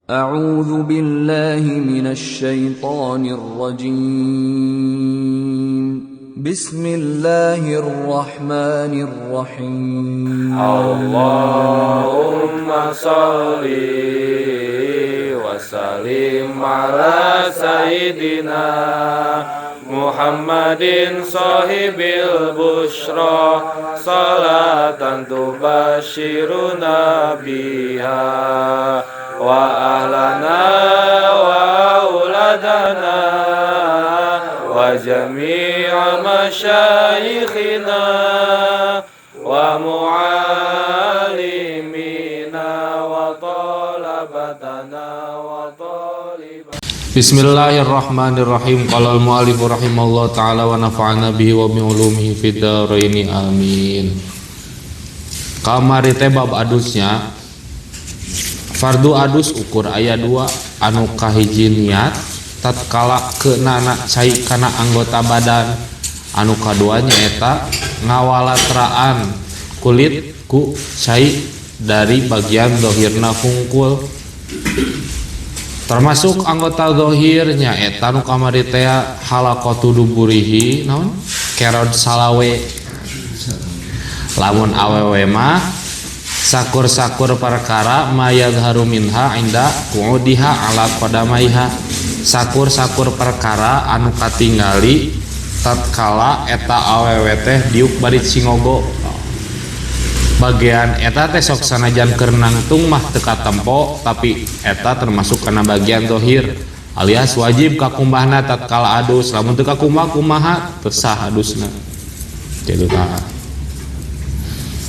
أعوذ بالله من الشيطان الرجيم بسم الله الرحمن الرحيم اللهم صل وسلم على سيدنا محمد صاحب البشرى صلاة تبشرنا بها وأهلنا وأولادنا وجميع مشايخنا ومعلمينا وطلبتنا وطالبنا. Bismillahirrahmanirrahim. Qala al-mu'allif rahimallahu ta'ala wa nafa'ana bihi wa bi ulumihi fid dharain amin. Kamari teh bab adusnya fardu adus ukur aya 2 anu kahiji niat tatkala keunana cai kana anggota badan, anu kaduanya eta ngawalatraan kulit ku cai dari bagian zahirna hungkul, termasuk anggota zahirnya eta nu kamari teh halaqatu duburihi naon kerod salawe. Lamun awewe mah sakur-sakur perkara mayadharu minha inda qu'udiha ala qadamaiha, sakur-sakur perkara anu katingali tatkala eta awewe teh diuk bari singogo. Bagian eta teh sok sanajan keur nangtung mah teu katempo, tapi eta termasuk kana bagian zahir alias wajib kakumbahna tatkala adus. Lamun teu kakumbah kumaha teu sah adusna. Jadi tah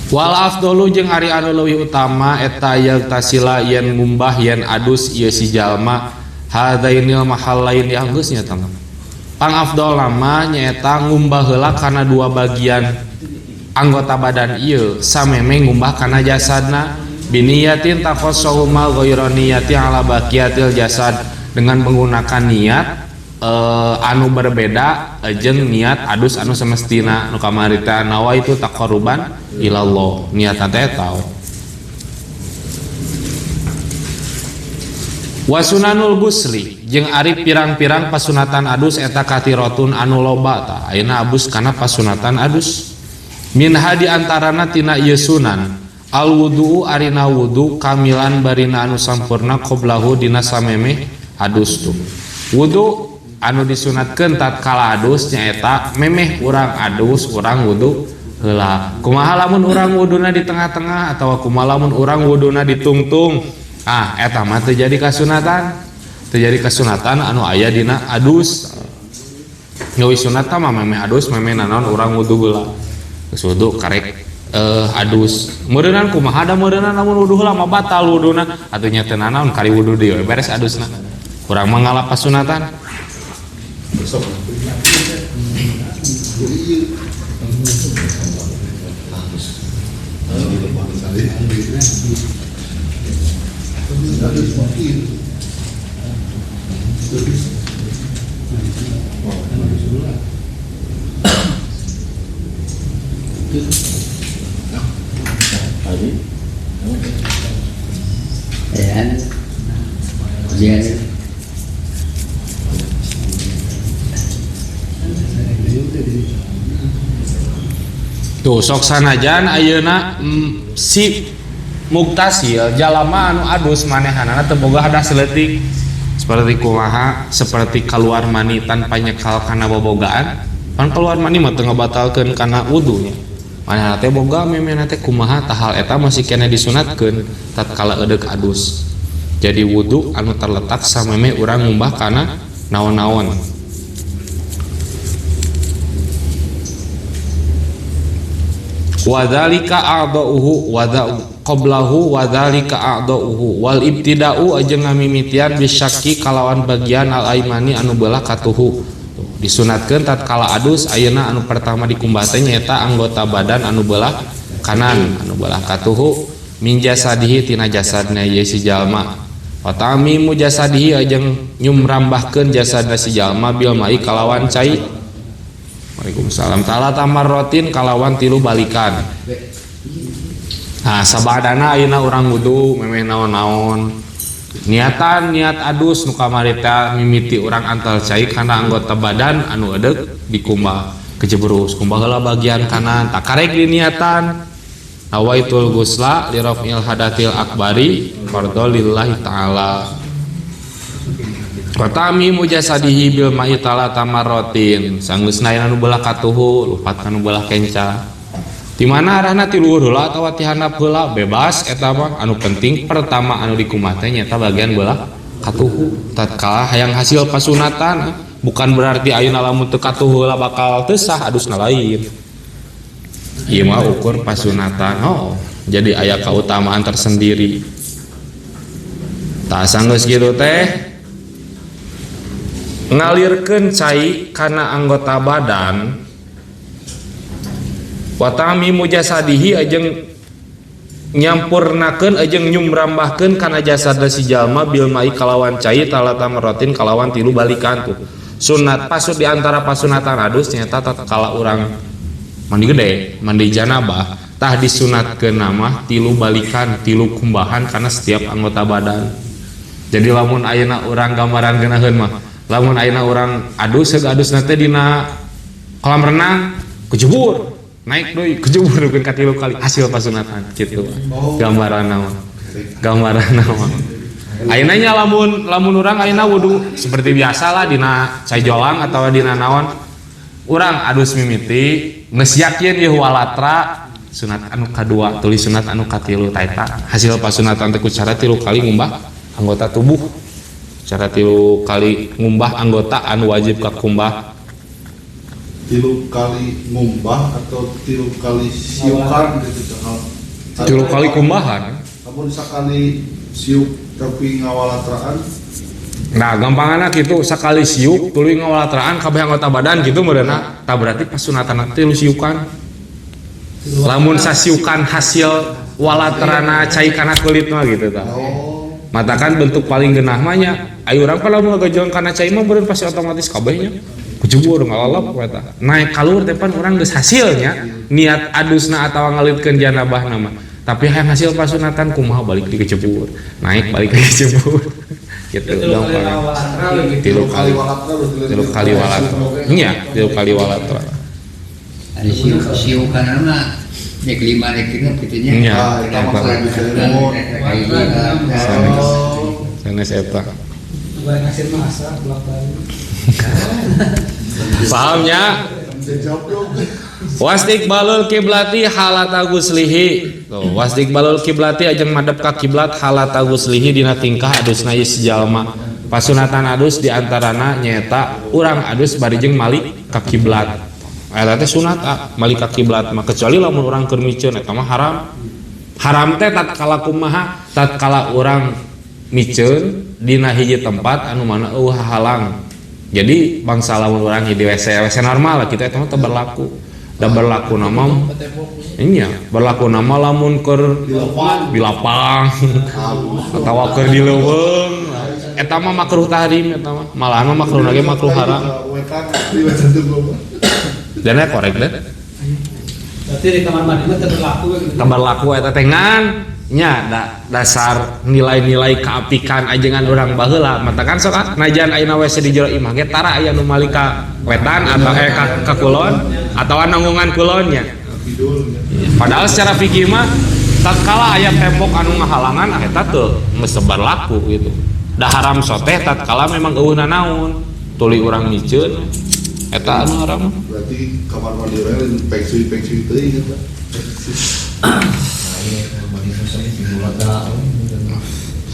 wal afdalu jeung ari anu leuwih utama eta yaltasila yen ngumbah yen adus ieu si jalma hadainil mahallain dianggeusnya tang. Pang afdal lama nyaeta ngumbah heula kana 2 bagian anggota badan ieu sameme ngumbah kana jasadna biniyatin tafassahu mal ghairu niyati ala baqiyatil jasad, dengan menggunakan niat anu berbeda jeung niat adus anu semestina. Nu kamari teh nawaitu taqarruban ilallah, niat teh tahu. Wa sunanul gusli jeung ari pirang-pirang pasunatan adus eta katiratun anu loba ta ayeuna abus kana pasunatan adus. Minha di antarana tina ieu sunan al wudu arina wudu kamilan barina anu sampurna qoblahu dina samemeh adus tu. Wudu anu disunatkeun tatkala adus nyaeta memeh urang adus urang wudu heula. Kumaha lamun urang wuduna di tengah-tengah atawa kumaha lamun urang wuduna di tungtung, eta mah teu jadi kasunatan. Teu jadi kasunatan anu aya dina adus. Ngawi sunat mah memeh adus memeh naon urang wudu heula. Geus wudu karek adus. Meureunan kumaha da meureunan lamun wudu heula mah batal wuduna atuh nya teu naon kari wudu deui beres adusna. Urang mah ngalap kasunatan. Tuh sok sanajan ayeuna si muktasil jalama anu adus manehanana teu boga hadas leutik seperti kumaha, seperti keluar mani tanpa nyekal kana bobogaan. Pan keluar mani mah teu ngabatalkeun kana wudunya. Manehna teh boga memena teh kumaha tahal eta masih kena disunatkeun tatkala eudeuh adus. Jadi wudu anu terletak sameme urang ngumbah kana naon-naon. Wadzalika a'dauhu qablahu wadzalika a'dauhu wal ibtida'u ajeng ngamimitian bisyakki kalawan bagian al aimani anu beulah katuhu. Disunatkeun tatkala adus ayeuna anu pertama dikumbah teh nyaeta anggota badan anu beulah kanan anu beulah katuhu min jasadihi tina jasadna ieu si jalma. Wa ta'mimu jasadihi ajeng nyumrambahkeun jasadna si jalma bil mai kalawan cai. Waalaikumsalam. Ta'ala tamarrotin kalawan 3 balikan. Nah sabadana ayeuna urang wudu memeh naon-naon niat adus nu kamari teh mimiti urang antal cai kana anggota badan anu eudeuh dikumbah kejebrus kumbah heula bagian kanan tak karek diniatan nawaitul gusla li raf'il hadatil akbari fardhu lillahi ta'ala Watami mujasadihi bil ma'i talata marratin sanggeusna anu belah katuhu lupat anu belah kenca di mana arahna ti luhur heula atawa ti handap heula bebas eta mah anu penting pertama anu dikumah teh nyata bagian belah katuhu tatkala hayang hasil pasunatan bukan berarti ayeuna lamun teu katuhu heula bakal teu sah adusna lain ieu mah ukur pasunatan jadi aya kautamaan tersendiri tah sanggeus kitu teh ngalirkeun cai kana anggota badan watami mujasadihi ajeng nyampurnakeun ajeng nyumrambahkeun kana jasad si jalma bil mai kalawan cai talata marotin kalawan 3 balikan tuh sunat pasut di antara pasunatan adus nyata tatkala urang mandi gede mandi janabah tah disunatkeun nama 3 balikan 3 kumbahan kana setiap anggota badan jadi lamun ayeuna urang gambaran geunaheun mah lamun ayeuna urang adus nate dina kolam renang kejebur naik deui kejebur pikeun ka 3 kali hasil pasunatan kitu gambaran nama ayeuna nya lamun urang ayeuna wudu seperti biasa lah dina cai jolang atawa dina naon urang adus mimiti geus yakin ieu walatra sunat anu kadua tulis sunat anu katilu taeta hasil pasunatan teh ku cara 3 kali ngumbah anggota tubuh cara 3 kali ngumbah anggota anu wajib kakumbah 3 kali ngumbah atau 3 kali siukan gitu 3 kali kumbahan namun sakali siuk tapi ngawalatraan nah gampanganna kitu sakali siuk tuluy ngawalatraan kabeh anggota badan gitu meureunna tah berarti pasunatan teh lu siukan lamun sasiukan hasil walatrana cai kana kulit mah gitu tah matakan bentuk paling genah mah nya ayo urang kalau mau gajolan kana cai mah beureun pasti otomatis kabehnya kejebur ngalalap eta naik kaluhur teh pan urang geus hasilnya niat adusna atawa ngalitkeun janabah nama tapi hayang hasil pasunatan kumaha balik di kejebur naik balik di kejebur gitu gampang 3 kali walatra nya 3 kali walatra ada siukan mah nek 5 rek kitu nya nya sanes eta Bukan hasil masak belak-balik. pahamnya wastiqbalul kiblati halata guslihi wastiqbalul kiblati ajeng madep ka kiblat halata guslihi dina tingkah adusna ieu jalma pasunatan adus diantarana nyaeta urang adus bari jeung malik ka kiblat eta teh sunat malik ka kiblat mah kecuali lamun urang keur miceun eta mah haram teh tatkala kumaha tatkala urang miceun dina hiji tempat anu mana eueuh halang jadi bangsa lamun urang di WC normal lah kita eta mah teu berlaku da berlaku nama nya berlaku nama lamun keur di lapang atawa keur di leuweung eta mah makruh tahrim eta mah malahan mah makruh lagi makruh haram dan korek deh Berarti di kamar mandi mah teu berlaku gitu. Teu berlaku eta teh ngan nya dasar nilai-nilai keapikan ajengan urang baheula matakan sok najan ayeuna WC di jero imah ge tara aya nu malik ka wetan atau ka kulon atawa nanggungan kulonnya padahal secara fikih mah tatkala aya tembok anu ngahalangan eta teu geus berlaku gitu da haram soteh tatkala memang eueuhna naon tuluy urang miceun eta anu haram berarti kamar mandi urang pengsui teuing eta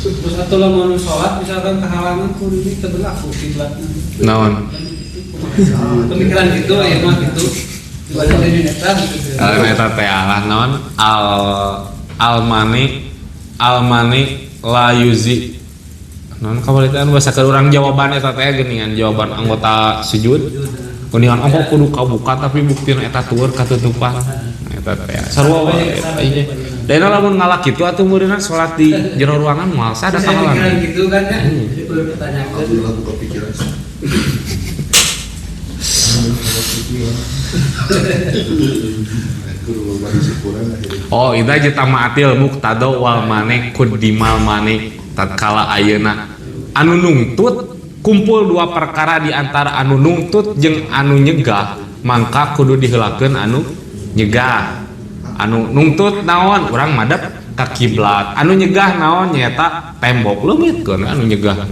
Terus atau lamun sholat misalkan kehalangan kudu ini teu berlaku kiblatna. naon Pemikiran gitu aya mah gitu. Ibadah di neta gitu. eta teh alah naon almani la yuzi naon kabalitan bahasa urang jawaban eta teh geuningan jawaban anggota sujud geuningan kudu kabuka tapi buktina eta tueur katutupan eta teh sarua wae ieu dena lamun ngalak kitu atuh meureunna salat di jero ruangan moal sada Pemikiran kahalangan gitu kan ya. Jadi perlu ditanyakan. alhamdulillah buka pikiran oh ida jeta ma'atil muqtado wal manik kudimal manik tatkala ayeuna anu nungtut kumpul dua perkara di antara anu nungtut jeung anu nyegah, mangka kudu diheulakeun anu nyegah. Anu nungtut naon? Urang madep ka kiblat. Anu nyegah naon? Nyaeta tembok leungitkeun anu nyegah.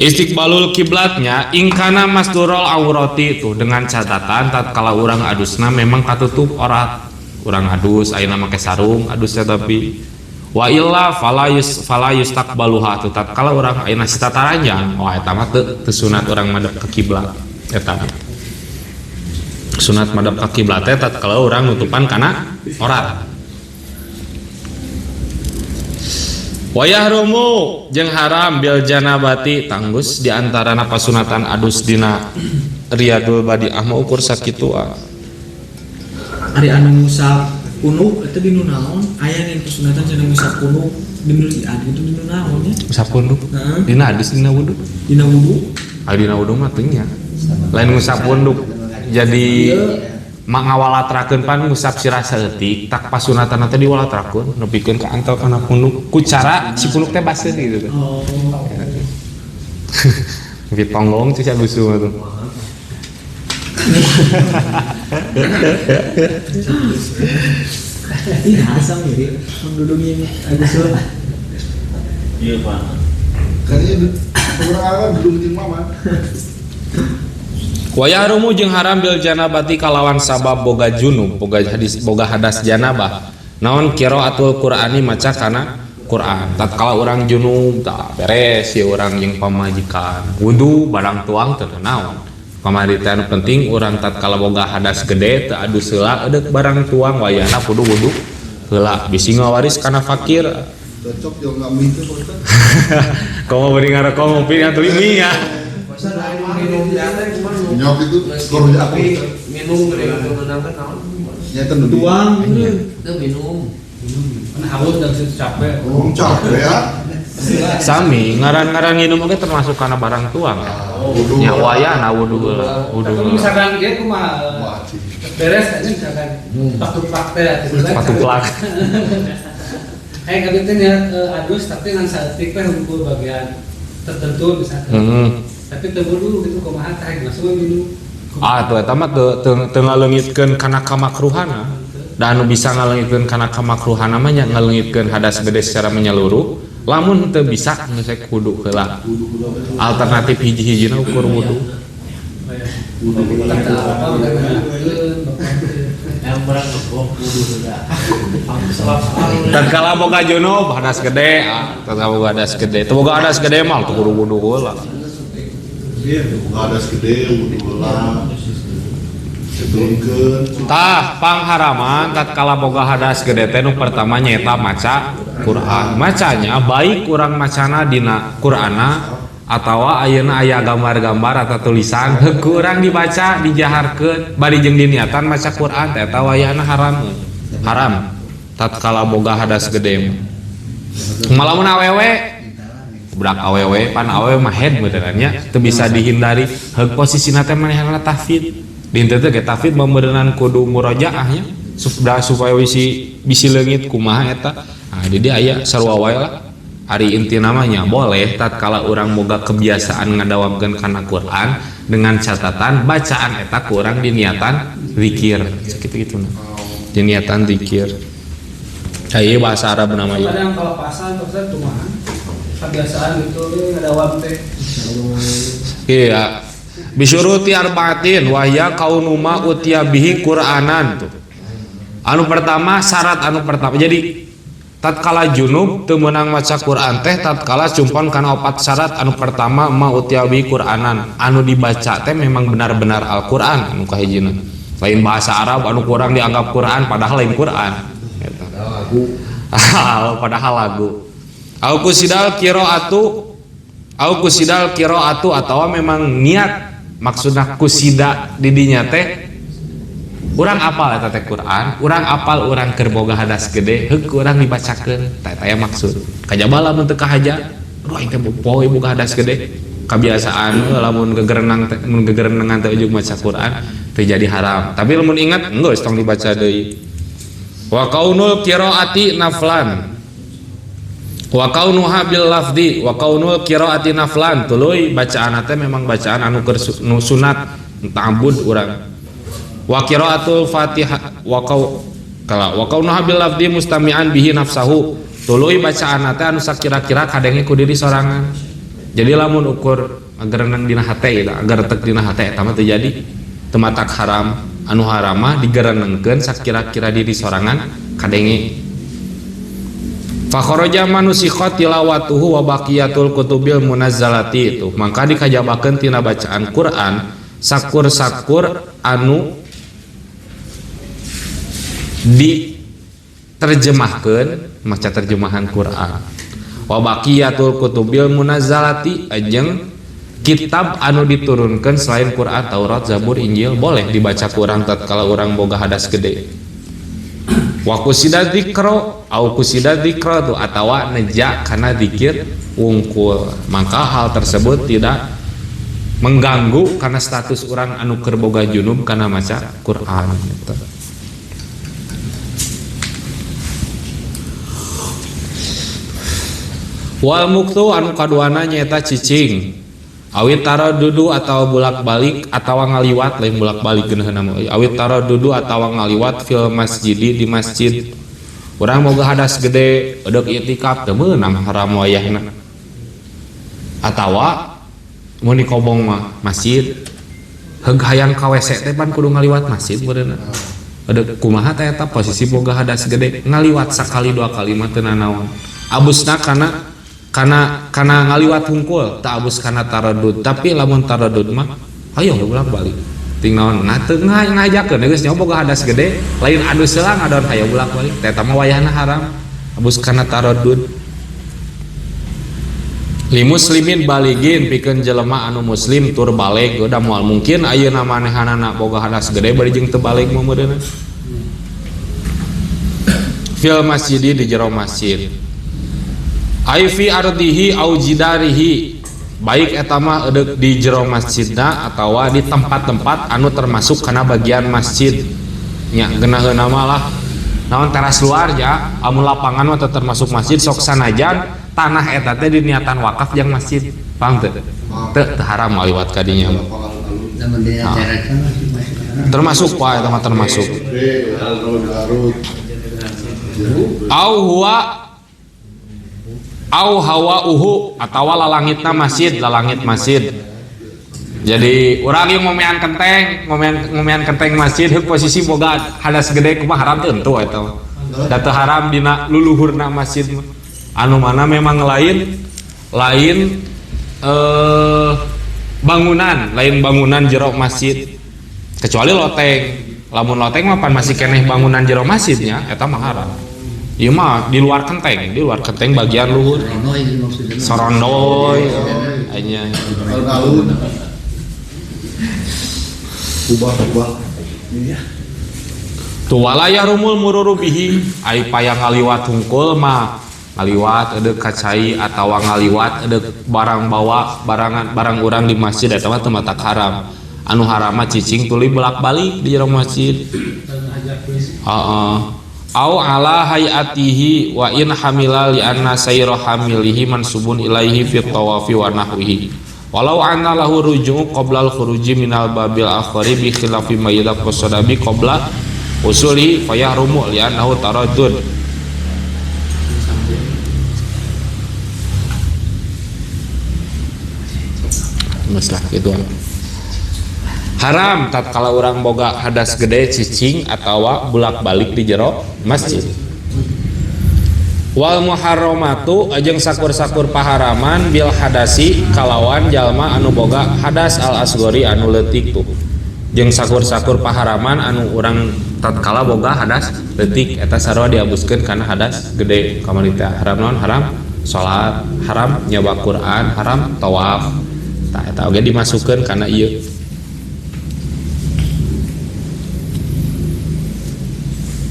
Istiqbalul kiblatnya ingkana masdurul aurati itu dengan catatan tatkala urang adusna memang katutup aurat. Urang adus ayeuna make sarung adusnya tapi wa illa fala yustaqbaluha tatkala urang ayeuna sita taranjang eta mah teu sunat urang madep ka kiblat eta. Sunat madep ka kiblat teh tatkala urang nutupan kana aurat. Wa yahrumu jeung haram bil janabati tanggus di antarana pasunatan adus dina riyadul badiah mah ukur sakitu. Ari anu ngusap kunuk eta dinu naon? Aya nu pasunatan cenah ngusap kunuk dinu riyad itu dinu naon nya? Ngusap kunuk. Dina hadis dina wudu. Dina wudu. Ari dina wudu mah teu nya. Lain ngusap kunuk. Jadi ngawalatrakeun pan ngusap sirah saeutik tak pasunatan teh diwalatrakeun nepikeun ka antel kana kunuk ku cara si kunuk teh baseuh gitu. Oh. Tapi tonglong teh sia lusu mah tuh. Ini asam jadi mendudungnya agus lah. Iya Pak. Kayaknya orang belum jeung mama. Wa yahrumu jeung haram bil janabati kalawan sabab boga junub, boga hadas janabah. Naon qiraatul Qur'ani maca kana Qur'an. Tatkala urang junub tah beres ya urang jeung pamajikan. Wudu barang tuang teu naon. Pamarita anu penting urang tatkala boga hadas gede teu adus heula eudeuh barang tuang wayahna kudu wudu heula bisi ngawaris kana fakir. Cocok yang nggak minta Pak. Komo beri ngarokok ngopi atuh mie ya. Nyok itu skor aku. Minum gede menangkan naon? Nyata dulu. Tuang Teu minum. Kan haus dan capek. Oh, capek ya. Sami ngaran-ngaran nginum oge termasuk kana barang tuang. Nya wayahna wudu heula. Tapi misalkan dia kumaha beres aja misalkan patuplak teh Patuplak. Kayak gitu ya adus tapi ngan saeutik teh hungkul bagian tertentu misalkan. Tapi teu dulu gitu kumaha teh masuk minum. Tuh eta mah teu ngaleungitkeun kana kamakruhana. Da anu bisa ngaleungitkeun kana kamakruhana mah nya ngaleungitkeun hadas gede secara menyeluruh. Lamun teu bisa geus kudu heula. Alternatif hiji-hijina ukur wudu. Tatkala boga junub hadas gede, tatkala boga hadas gede. Teu boga hadas gede mah teu kudu wudu heula. Nggak ada segede, wudu lah. Sebelumkeun. Tah pangharaman tatkala boga hadas gede teh nu pertama nyaeta maca Quran. Macanya baik urang macana dina Qur'ana atawa ayeuna aya gambar-gambar atau tulisan heukeul urang dibaca dijaharkeun bari jeung diniatan maca Quran teh eta wayahna haram tatkala boga hadas gede. Malamun awewe budak awewe pan awewe mah head beneran nya teu bisa dihindari heug posisina teh manehna tahfid dinten teh ge tahfid beuneuran kudu murojaah nya supaya bisi leungit kumaha eta. Nah jadi aya sarua wae lah ari inti namanya boleh tatkala urang boga kebiasaan ngadawamkeun kana Quran dengan catatan bacaan eta ku urang diniatan zikir sakitu-kituna diniatan zikir. Ieu bahasa Arab namanya. Kadang kalau pasan terus kumaha kebiasaan gitu ngadawam teh. Iya. Bisyuruti arba'atin wa hiya kaunuma utiya bihi Qur'anan tuh. Anu pertama syarat anu pertama. Jadi tatkala junub teu meunang maca Quran teh tatkala cumpon kana 4 syarat. Anu pertama ma utiya bihi Qur'anan. Anu dibaca teh memang benar-benar Al-Qur'an anu kahijina. Lain bahasa Arab anu kurang dianggap Quran padahal lain Quran. Eta. Padahal lagu. Au kusidal qiraatu atawa memang niat maksudna kusida di dinya teh urang apal eta teh Quran, urang apal urang keur boga hadas gede, heuk urang dibacakeun tah eta maksud. Kajaba lamun teu kahaja, roh teh poe boga hadas gede. Kebiasaan lamun gegerenangan teh ujug maca Quran teu jadi haram. Tapi lamun ingat geus tong dibaca deui. Wa kaunul qiraati naflan. Wa kaunuha bil lafdi wa kaunul qiraati naflan. Tuluy bacaan teh memang bacaan anu keur sunat ta'abbud urang. Wa qiraatul Fatihah wa kaunuha bil lafdi mustami'an bihi nafsahu. Tuluy bacaan teh anu sakira-kira kadenge ku diri sorangan. Jadi lamun ukur agar nang dina hate agar tek dina hate eta mah teu jadi teu matak haram. Anu haram mah digerenengkeun sakira-kira diri sorangan kadenge. Fa kharaja manusikhat tilawatuhu wa baqiyatul kutubil munazzalati itu. Maka dikajabakeun tina bacaan Quran sakur-sakur anu diterjemahkeun maca terjemahan Quran. Wa baqiyatul kutubil munazzalati ajeng kitab anu diturunkan selain Quran, Taurat, Zabur, Injil boleh dibaca Quran tatkala urang boga hadas gede. Wa kusida dzikra au kusida dzikra tu atawa neja kana zikir wungkul, maka hal tersebut tidak mengganggu karena status orang anu keur boga junub kana maca Quran gitu. Wal muktu anu kaduana nyaeta cicing awit taradudu atau bolak-balik atawa ngaliwat lain bolak-balik geuneun nama awit taradudu atawa ngaliwat fil masjidi di masjid. Urang boga hadas gede eudeuh itikaf teu meunang haram wayahna. Atawa mun di kobong mah masjid heug hayang ka WC teh pan kudu ngaliwat masjid beureuna. Eudeuh kumaha teh eta posisi boga hadas gede ngaliwat sakali dua kali mah teu nanaon. Abusna kana ngaliwat hungkul tak abus kana taradud, tapi lamun taradud mah ayo bolak balik ting naon ngajakeun geus nyoba boga hadas gede lain adus selang adon hayo bolak balik teh eta mah wayahna haram abus kana taradud. Li muslimin baligin pikeun jelema anu muslim tur balig udah moal mungkin ayeuna manehanana boga hadas gede bari jeung teu balig mah meureunna. Fil masjidi di jero masjid ai fi ardihi au jidarihi, baik eta mah eudeuh di jero masjidna atawa di tempat-tempat anu termasuk kana bagian masjid nya geunaheuna mah lah naon teras luar ya amun lapangan mah termasuk masjid sok sanajan tanah eta teh diniatan wakaf jeung masjid paham teu teu haram liwat ka dinya termasuk wae eta mah termasuk au hawa uhu atawa lalangitna masjid lalangit masjid. Jadi urang yang ngomean kenteng masjid heuk posisi boga hadas gede kumaha haram teu entu eta da teu haram dina luluhurna masjid anu mana memang lain bangunan jero masjid kecuali loteng. Lamun loteng mah pan masih keneh bangunan jero masjidnya eta mah haram. Ieu mah di luar kenteng bagian luhur. Sorondoy anya. Ubah. Tu walaya rumul mururu bihi ai payah ngaliwat hungkul mah ngaliwat eudeuh kacai atawa ngaliwat eudeuh barang urang di masjid eta mah teu matak haram. Anu haram mah cicing tuluy bolak-balik di jero masjid. Au ala hayatihi wa in hamila li anna sayra hamilihi mansubun ilaihi fi tawafi wa nahwihi walau anna lahu ruju'u qabla al-khuruji minal babil akhari bi khilafi ma yadaq qasadabi qabla usuli fayahrumu li annahu taraddud. Masalah gitu haram tatkala urang boga hadas gede cicing atawa bolak-balik di jero masjid. Wal muharramatu ajeng sakur-sakur paharaman bil hadasi kalawan jalma anu boga hadas al asgori anu leutik tuh. Jeung sakur-sakur paharaman anu urang tatkala boga hadas leutik eta sarua diabuskeun kana hadas gede. Kamarita haram naon? Haram salat, haram nyawa Quran, haram tawaf. Tah eta oge dimasukkeun kana ieu.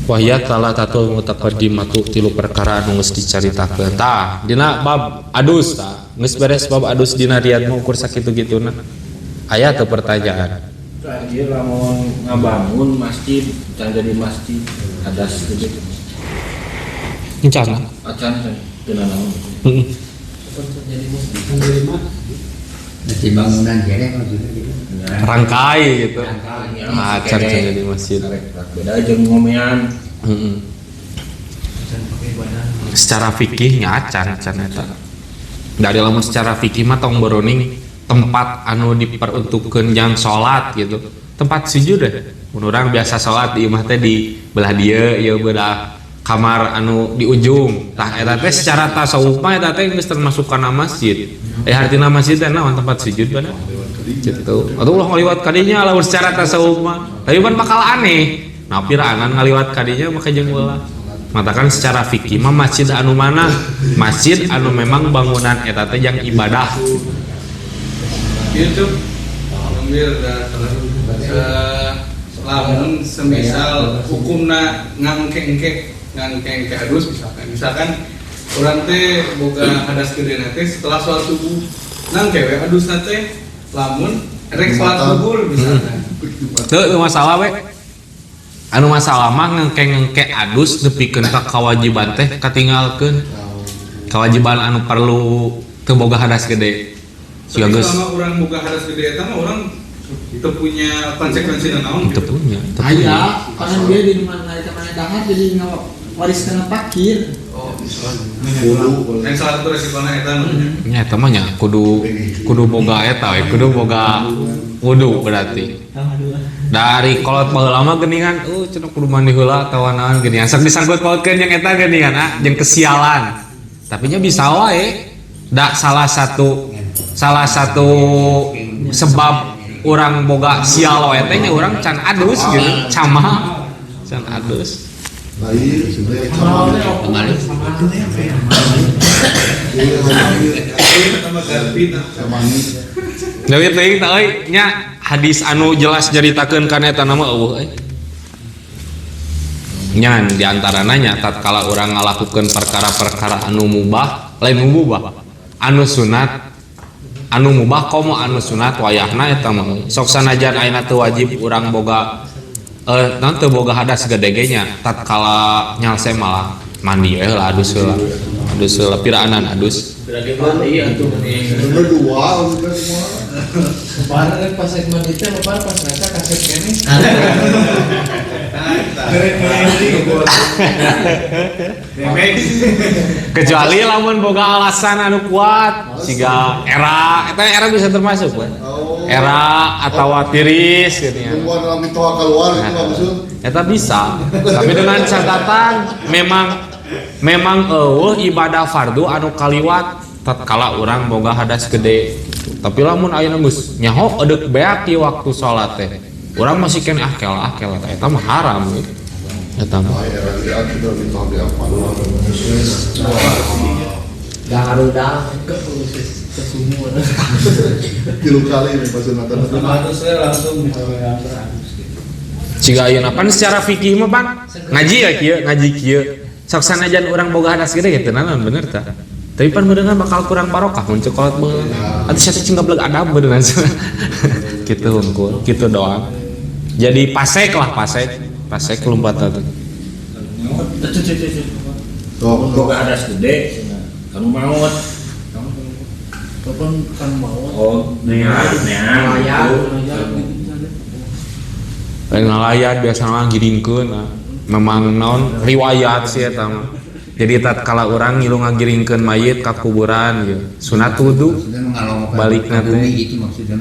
Wahya salah satu mutaqaddimatu tilu perkara anu geus dicaritakeun. Tah dina bab adus tah geus beres bab adus dina riad mah ukur sakitu-kituna. Aya teu pertanyaan. Terakhir lamun ngabangun masjid, can jadi masjid adas gitu. Rencana. Acan kena naon. Heeh. Jadi mah Nanti bangunan jadi kalau juga gitu. Rangkai gitu. Rangkai. Acan jadi masjid. Beda jeung ngomean. Heeh. Secara fikih nya acan eta. Dari lamun secara fikih mah tong boroning tempat anu diperuntukkeun jang salat gitu. Tempat sujud deh. Mun urang biasa salat di imah teh di belah dieu, ieu belah kamar anu di ujung. Tah eta teh secara tasawuf mah eta teh geus termasuk kana masjid. Hartina masjid teh naon tempat sujud bener. Gitu. Atuh ulah ngaliwat kadinya lamun secara tasawuf mah. Tapi pan bakal aneh. Nah piraanan ngaliwat kadinya maka jeung ulah. Matakan secara fikih mah masjid anu mana? Masjid anu memang bangunan eta teh yang ibadah. Ieu tuh ambil lamun semisal hukumna ngangke-engke adus misalkan urang teh boga hadas gedeuna teh setelah sholat subuh nangke we adusna teh lamun rek sholat zuhur misalkan. Teu masalah we. Anu masalah mah ngengke adus nepikeun ka kawajiban teh katinggalkeun. Kewajiban anu perlu teu boga hadas gede. Siga geus Selama urang boga hadas gede eta mah urang teu punya konsekuensi naon. teu punya. Aya, karena dia di mana kita mana dahar jadi waris kena pakir. Oh, yang salah satu resikonya eta mah. Nya eta mah nya kudu boga eta we, kudu boga wudu berarti. Dari kolot baheula mah geuningan cenah kudu mandi heula atawa naon geuningan. Sok disangkut-pautkeun yang eta geuningan jeung kesialan. Tapi nya bisa wae. Da salah satu sebab orang boga sial wae teh nya urang can adus gitu, camah can adus. Lain sebenarnya Kemarin Tambah garpi tah. Leuwih teuing teh euy nya hadis anu jelas nyaritakeun kana eta nama eueuh euy. Nyan di antarana nya tatkala urang ngalakukeun perkara-perkara anu mubah, lain mubah, anu sunat, anu mubah komo anu sunat wayahna eta mah. Sok sanajan ayeuna teu wajib urang boga naon teu boga hadas gede ge nya tatkala nyalse malah mandi we lah adus heula. Adus heula piraanan adus. Berarti mandi atuh mending. nomor 2 udah semua. Kemarin pas segmen itu pas ngaca kaset kene. Kecuali lamun boga alasan anu kuat siga era bisa termasuk we. Era atau tiris gitu ya. Tungguan dalam itu keluar itu maksud. Eta bisa. Tapi dengan catatan memang ibadah fardu anu kaliwat tatkala urang boga hadas gede. Tapi lamun ayeuna geus nyaho edek beak di waktu salat teh. Urang masih kena akel eta mah haram we. Eta mah. Era dia sudah ditambah apa? Garuda ke sumur. 3 kali nih pas sunatan. Harusnya langsung Siga ayeuna pan secara fikih mah pan ngaji ya kieu. Sok sanajan urang boga hadas gede gitu naon bener tah. Tapi pan beunang bakal kurang barokah mun cekolot beul. Atuh sia cing gablek adab beunang. Kitu hungkul, kitu doang. Jadi pasek lompat teh. Tuh, boga hadas gede kamu maut. Kapan kan maut? Oh, nean. Lain ngalayat biasa mah giringkeun. Memang naon riwayat sih eta mah. Jadi tatkala urang ngilu ngagiringkeun mayit ka kuburan gitu. Sunat wudu balikna teh.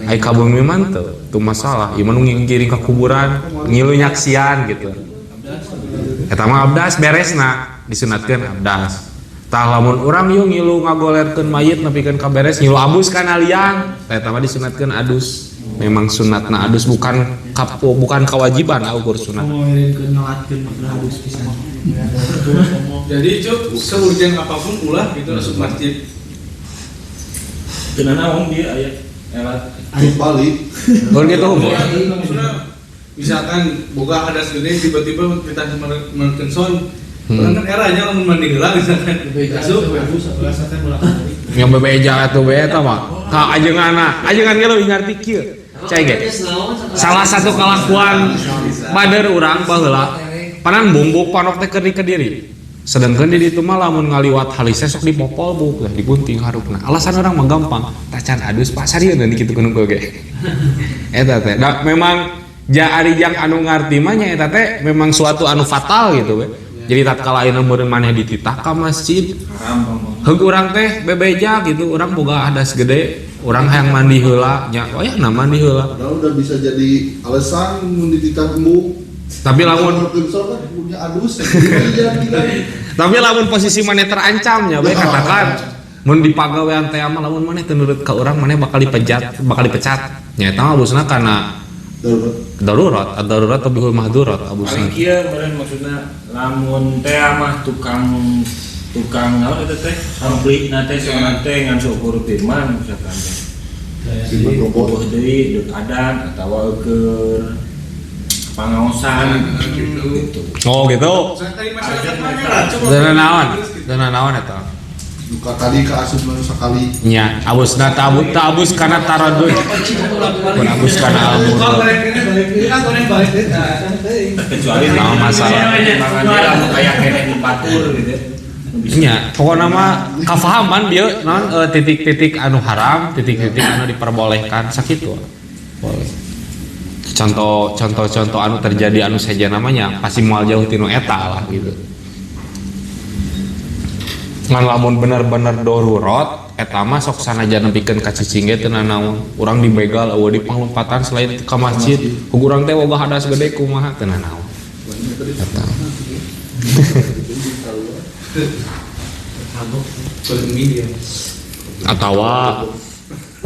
Ai ka bumi mah teu masalah. Ieu mah nu ngiring ka kuburan ngilu nyaksian gitu. Eta mah abdas beresna disunatkeun abdas. Tah lamun urang ieu ngilu ngagolerkeun mayit nepikeun ka beres ngilu abus kana liang. Eta mah disunatkeun adus. Memang sunatna adus bukan kewajiban ukur sunat. Ngeureunkeun ngelatkeun adus pisan. Jadi cuk seurgent apapun ulah gitu masuk masjid. Kenapa naon dia aya elat balik. Mun kitu hungkul. Misalkan boga hadas gede tiba-tiba kita meureun son. Urang kan eranya lamun mandi heula misalkan. Asup Yang bebeja atuh we eta mah. Ka ajenganna ge leuwih ngarti kieu. Cai ge. Salah satu kelakuan bader urang baheula panan bumbuk panok teh keur di Kediri. sedangkan di ditu mah lamun ngaliwat halise sok dipopol bu lah digunting harupna alasan orang mah gampang tacan adus pak sarieun nih kitu kudu ge eta teh da memang ari jang anu ngarti mah nya eta teh memang suatu anu fatal gitu we jadi tatkala ayeuna meureun maneh dititah ka masjid heug urang teh bebeja gitu urang boga hadas gede urang hayang mandi heula nya wayahna mandi heula Padahal udah bisa jadi alasan mun dititah embung. tapi lamun punya adus. tapi lamun posisi maneh terancam nya bae katakan mun dipagawean teh mah lamun maneh teu nurut ka urang maneh bakal dipecat nya eta mah abusna kana darurat tabihul mahdurat abusna paling kieu meureun maksudna lamun teh mah tukang naon eta teh konflikna teh soalna teh ngan sok huruf firman misalkan teh boboh deui deuk adan atawa keur pangaosan gitu. oh gitu Dari masyarakat mana lah, coba. dana naon eta Duka tadi ke asup baru sekali. nya abusna abus kana taradud pun abus kana almu kecuali Nah, masalah. mangan dia lamun aya kene di batur gitu. nya pokona mah kafahaman bieu naon titik-titik anu haram titik-titik anu diperbolehkan sakitu boleh contoh anu terjadi anu saja namanya pasti moal jauh tinu eta lah gitu ngan lamun bener-bener darurat eta mah sok sanajan nepikeun ka cicing ge teu nanaon urang dibegal eueuh di panglompatan selain ka masjid urang teh boga hadas gede kumaha teu nanaon eta atawa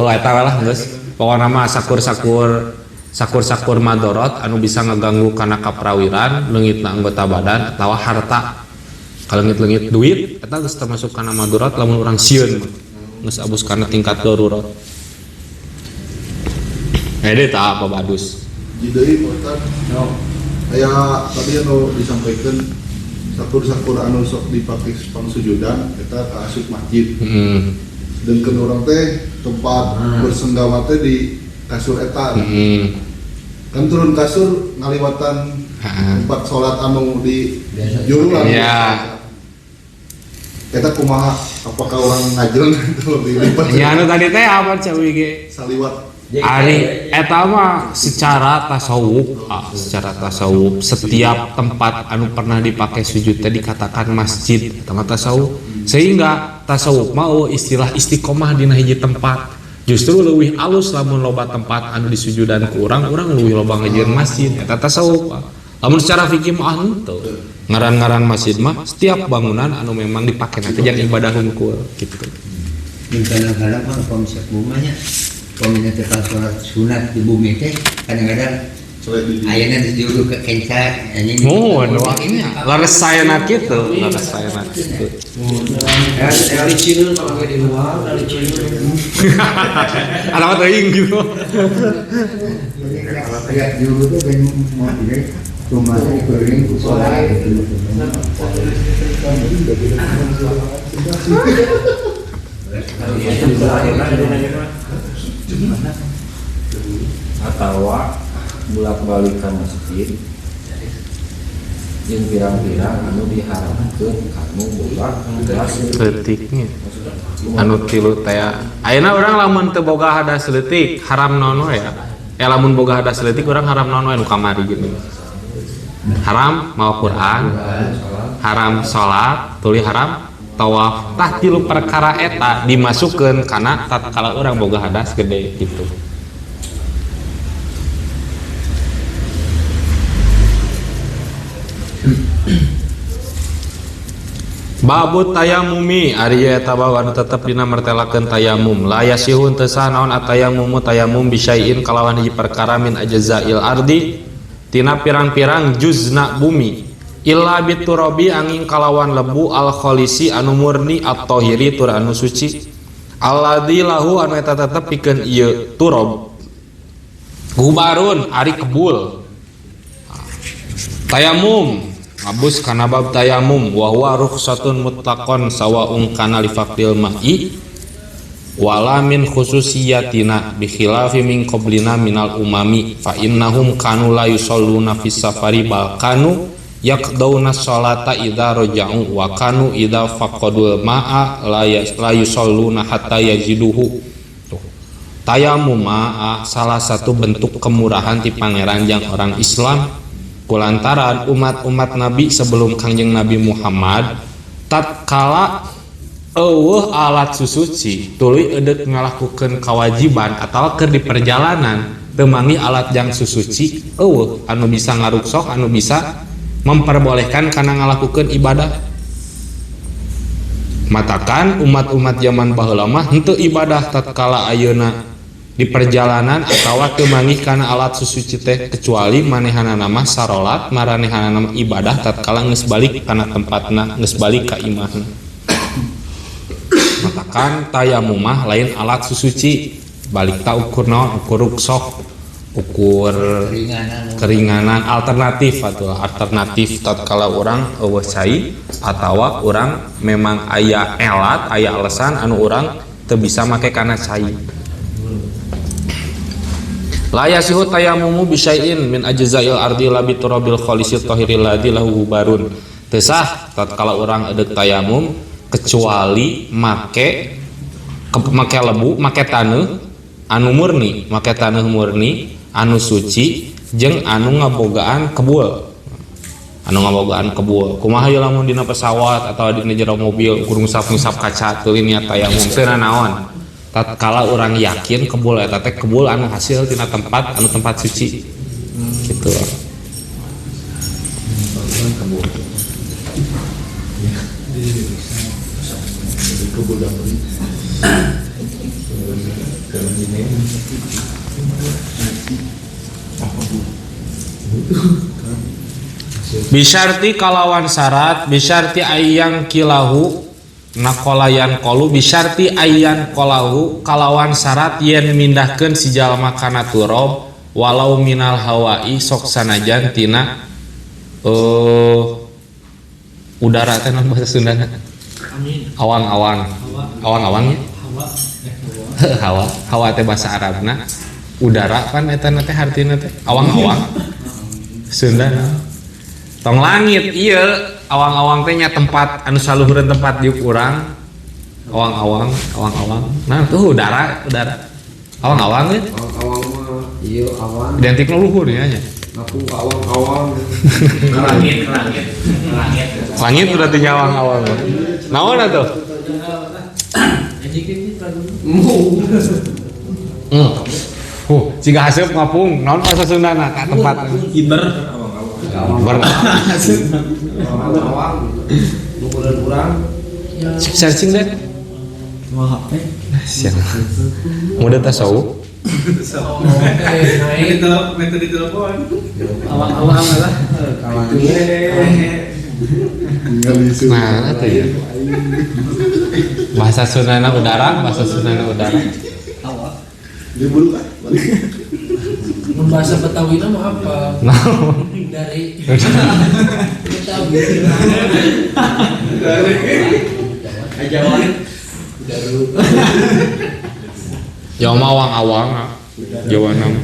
eta lah geus pokona mah sakur madorot anu bisa ngaganggu kana kaprawiran leungitna anggota badan atawa harta kalengit-lengit duit eta geus termasuk kana madorot lamun urang sieun geus abus kana tingkat darurat hede tah apa badus Jadi Ustaz, aya tadi anu disampaikan sakur anu sok dipake pangsujudan eta ka asup masjid. Sedangkan orang teh tempat bersenggama teh di kasur eta. Kan turun kasur ngaliwatan tempat sholat anu di jurulan. Iya. Eta kumaha apakah orang ngajeng itu lebih lipat? Ya anu tadi teh apa cewek ge? Saliwat Ari eta mah secara tasawuf, setiap tempat anu pernah dipakai sujud teh dikatakan masjid eta mah tasawuf. Sehingga tasawuf mah istilah istiqomah dina hiji tempat. Justru leuwih alus lamun loba tempat anu disujudan ku urang leuwih loba ngajieun masjid eta tasawuf. Lamun secara fikih mah henteu. Ngaran-ngaran masjid mah setiap bangunan anu memang dipake nanti yang ibadah hungkul gitu. Kadang-kadang kan kalau misalnya rumahnya peminat tentang sholat sunat di bumi teh kadang-kadang ayana disuruh ke kencak ini laras sayana kitu Dari Cina kalau di luar dari Cina. alamat teuing gitu lihat dulu tuh ben mau dire rumah keliling sholat atau bolak-balikan masjid yang pirang-pirang anu diharamkeun kamu boga leutiknya anu tilu teh ayeuna urang lamun teu boga hadas leutik haram naon we ya lamun boga hadas leutik urang haram naon we nu kamari gitu haram mawa Quran haram salat tuluy haram tawaf tah tilu perkara eta dimasukkeun kana tatkala urang boga hadas gede gitu. Babut tayamumi ari eta bab anu tetep dina martelakeun tayamum la yasihun teu sah naon atayamumu tayamum bisyai'in kalawan hiji perkara min ajzail ardi tina pirang-pirang juzna bumi illa biturabi angin kalawan lebu al khalisi anu murni at-tahiri tur anu suci alladzi lahu anu eta tetep pikeun ieu turab gubarun ari kebul tayamum abus kana bab tayamum wa huwa rukhsatun mutlaqan sawaun kana li faqdil ma'i wala min khususiyatina bi khilafi min qablina minal umami fa innahum kanu la yusalluna fis safari bal kanu yaqdauna sholata idza raja'u wa kanu idza faqadul ma'a la yusalluna hatta yajiduhu. Tayamum salah satu bentuk kemurahan ti pangeran yang orang Islam kulantaran umat-umat Nabi sebelum Kangjeng Nabi Muhammad tatkala eueuh alat susuci tuluy eudeuh ngalakukeun kewajiban atau keur di perjalanan teu mangi alat yang susuci eueuh anu bisa ngaruksok anu bisa memperbolehkan kana ngalakukeun ibadah. Matakan umat-umat zaman baheula mah henteu ibadah tatkala ayeuna di perjalanan atau teu manggih kana alat susuci teh kecuali manehana nama sarolat maranehana nama ibadah tatkala geus balik kana tempatna geus balik ka imahna. Matakan tayamum mah lain alat susuci balik ta ukur naon ukur ruksok ukur keringanan alternatif atau alternatif tatkala urang eueuh cai atawa urang memang aya elat aya alasan anu urang teu bisa make kana cai. La yasihu tayamumu bisyai'in min ajza'il ardi la biturabil khalisit tahiril ladzi lahu barun. Teu sah tatkala urang eudeuh tayamum kecuali make lebu, make taneuh anu murni, make taneuh murni anu suci jeung anu ngabogaan kebul. Anu ngabogaan kebul. Kumaha ieu lamun dina pesawat atau dina jero mobil ukur ngusap-ngusap kaca teu niat tayamum teu naon. Tatkala orang yakin kebul eta teh kebul anu hasil tina tempat anu tempat suci gitu. Bisyarti kalawan syarat bisyarti ayyang kilahu nakolayan kolu bisyarti ayyan kolahu kalawan syarat yen mindahkeun si jalma kana turob walau minal hawai sok sanajan tina udara teh naon bahasa Sundana awang-awang awang-awangnya hawa teh bahasa Arabna udara kan eta teh hartina teh awang-awang Sundana tong langit ieu awang-awang teh nya tempat anu saluhureun tempat diuk urang awang-awang nah tuh udara awang-awang ya Awang mah ieu awan. identik nu luhur nya Aku awang-awang. langit udah teh awang-awang naon atuh jika haseup ngapung naon bahasa Sundana ka tempat Iber Awang. Nukureun urang. searching deh wah HP siang mudah tasawuf metode telepon. Awang-awang lah. nah atuh ya bahasa Sundana udara Diburu kan? Bahasa Betawi nama apa? Dari Betawi. Jawa. ya mah awang-awang Jawa nama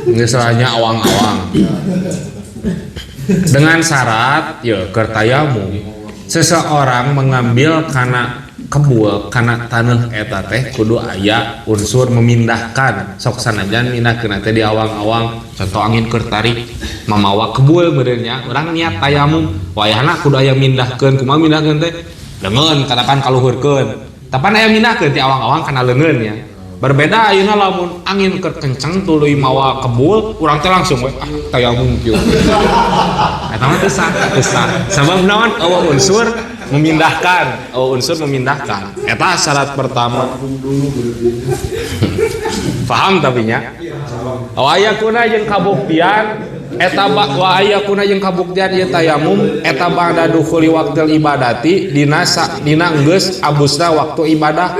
geus salahnya awang-awang dengan syarat ya keur tayamum seseorang mengambil kana kebul kana taneuh eta teh kudu aya unsur memindahkan sok sanajan mindahkeun teh di awang-awang contoh angin keur tarik mamawa kebul benernya urang niat tayamum wayahna kudu aya mindahkeun kumaha mindahkeun teh leungeun katakan kaluhurkeun tapan aya mindahkeun ti awang-awang kana leungeun nya berbeda ayeuna lamun angin keur kenceng tuluy mawa kebul urang teh langsung we tayamum kieu eta mah teu sah sabab naon eueuh unsur memindahkan eta syarat pertama paham tapi nya ayakuna jeung kabuktian eta wa ayakuna jeung kabuktian ieu tayamum eta ba'da dukhuli waqtil ibadati dina geus abusna waktu ibadah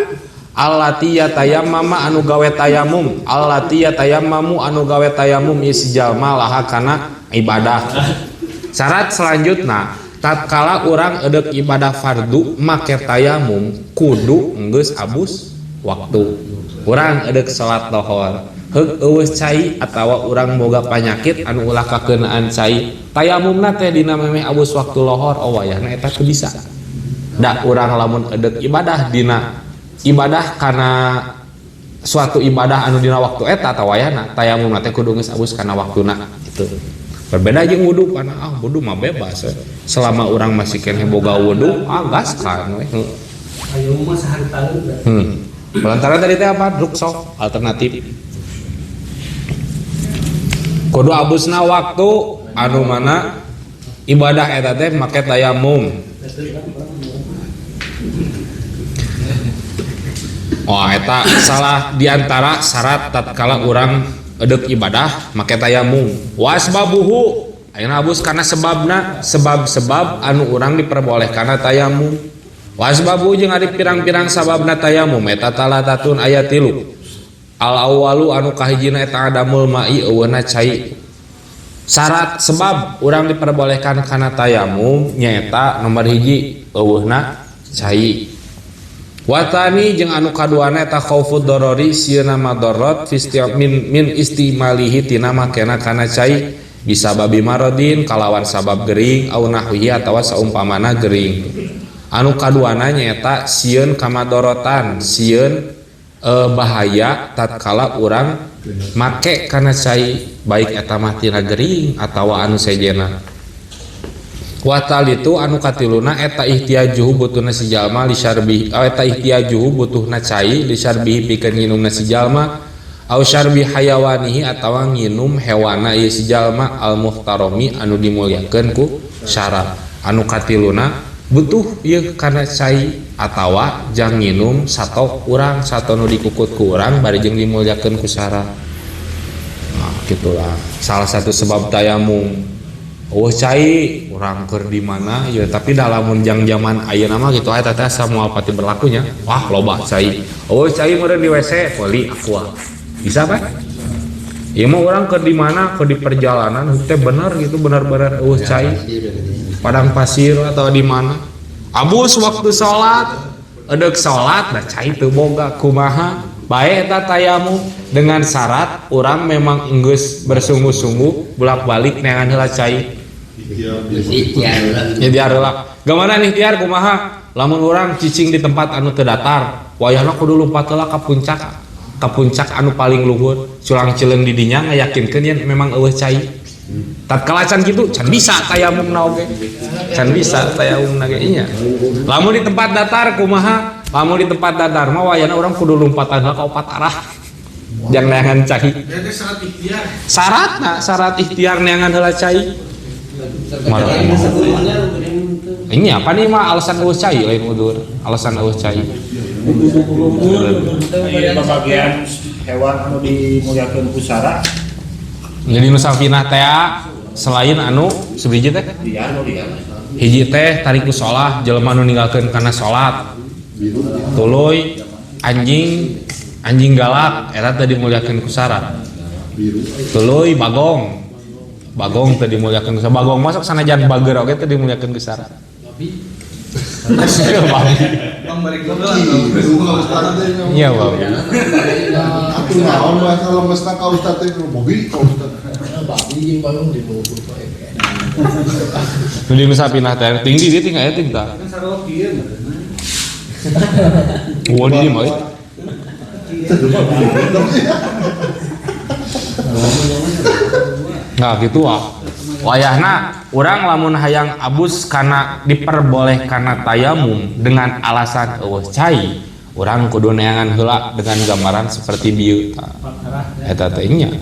allati yatayammama anu gawe tayamum anu gawe tayamum isi jalma laha kana ibadah. Syarat selanjutna tatkala urang eudeuh ibadah fardu make tayamum kudu geus abus waktu. Urang eudeuh salat lohor heug eueus cai atawa urang boga panyakit anu ulah kakeunaan cai, tayamumna teh dina memeh abus waktu lohor wayahna eta teu bisa. Da urang lamun edeuk ibadah dina ibadah kana suatu ibadah anu dina waktu eta tawayana tayamumna teh kudu geus abus kana waktuna gitu. Berbeda jeung wudu kana wudu mah bebas selama urang masih keneh boga wudu gaskan we. Ayo mah sahari taun. Lantaran tadi teh apa? Ruksok alternatif. Kudu abusna waktu anu mana ibadah eta teh make tayamum. Oh eta salah diantara syarat tatkala urang edeuk ibadah make tayamum. Wasbabuhu ayeuna abus kana sebabna, sebab-sebab anu urang diperbolehkanna tayamum. Wasbabu jeung ari pirang-pirang sababna tayamum eta talatatun aya 3. Al awwalu anu kahijina eta adamul ma'i eueuna cai. Syarat sebab urang diperbolehkan kana tayamum nyaeta nomor 1 eueuna cai. Watani jeung anu kaduana eta khaufud darari sieuna madarat min istimalihi tina makena kana cai bisa babi maradin kalawan sabab gering au nahwihi atawa saumpamana gering. Anu kaduana nyaeta sieun kamadorotan, sieun bahaya tatkala urang make kana cai baik eta mah tina gering atawa anu sejena. Watal itu anu katiluna eta ihtiyajuhu butuhna si jalma li syarbi eta ihtiyajuhu butuhna cai li syarbihi pikeun nginumna si jalma au syarbi hayawanihi atawa nginum hewana ieu si jalma al muhtarami anu dimulyakeun ku syarat. Anu katiluna butuh ieu kana cai atawa jang nginum satok urang sato nu dikukut ku urang bari jeung dimulyakeun ku syarat. Nah, gitulah salah satu sebab tayamum. Oh cai urang keur di mana ya tapi dalamun jang zaman ayeuna mah kitu eta teh samoal pati berlakunya. Wah loba cai. Oh cai meureun di WC poli aqua. Bisa kan? Ieu mah urang keur di mana keur di perjalanan teh bener gitu bener-bener cai. Padang pasir atau di mana abus waktu sholat edeuk sholat da cai teu boga kumaha bae eta tayamum dengan syarat urang memang geus bersungguh-sungguh bolak-balik neangan heula cai ikhtiar heula gamana ikhtiar kumaha lamun urang cicing di tempat anu teu datar wayahna kudu lompat heula ka puncak anu paling luhur culang cileung di dinya ngayakinkeun yen memang eueuh cai. Tatkala can kitu can bisa tayamumna oge. Can bisa tayamumna ge nya. Lamun di tempat datar kumaha? Lamun di tempat datar mah wayahna urang kudu lompatan heula ka 4 arah. Jang neangan cai. Jadi syarat ikhtiar. Syarat ikhtiar neangan heula cai. Ini apa nih mah alasan eueuh cai lain udur. Alasan eueuh cai. Aya bagian hewan anu dimulyakeun ku syarat. Jadi nusafinah teh selain anu sabiji teh hiji teh tariku sholat jelema nu ninggalkeun kana sholat tuluy anjing galak eta teh dimulyakeun ku syarat tuluy bagong teh dimulyakeun ku syarat bagong masuk sanajan bager oge teh dimulyakeun ku syarat iya babi aku naon bahasa lembesna ka ustaz teh bobi ka ustaz babi jeung balung di bawah nu di nusapinah teh tinggi dia tinggal eting tah wah di mah nah gitu wayahna urang lamun hayang abus kana diperbolehkanna tayamum dengan alasan eueuh cai urang kudu neangan heula dengan gambaran seperti dieu eta teh nya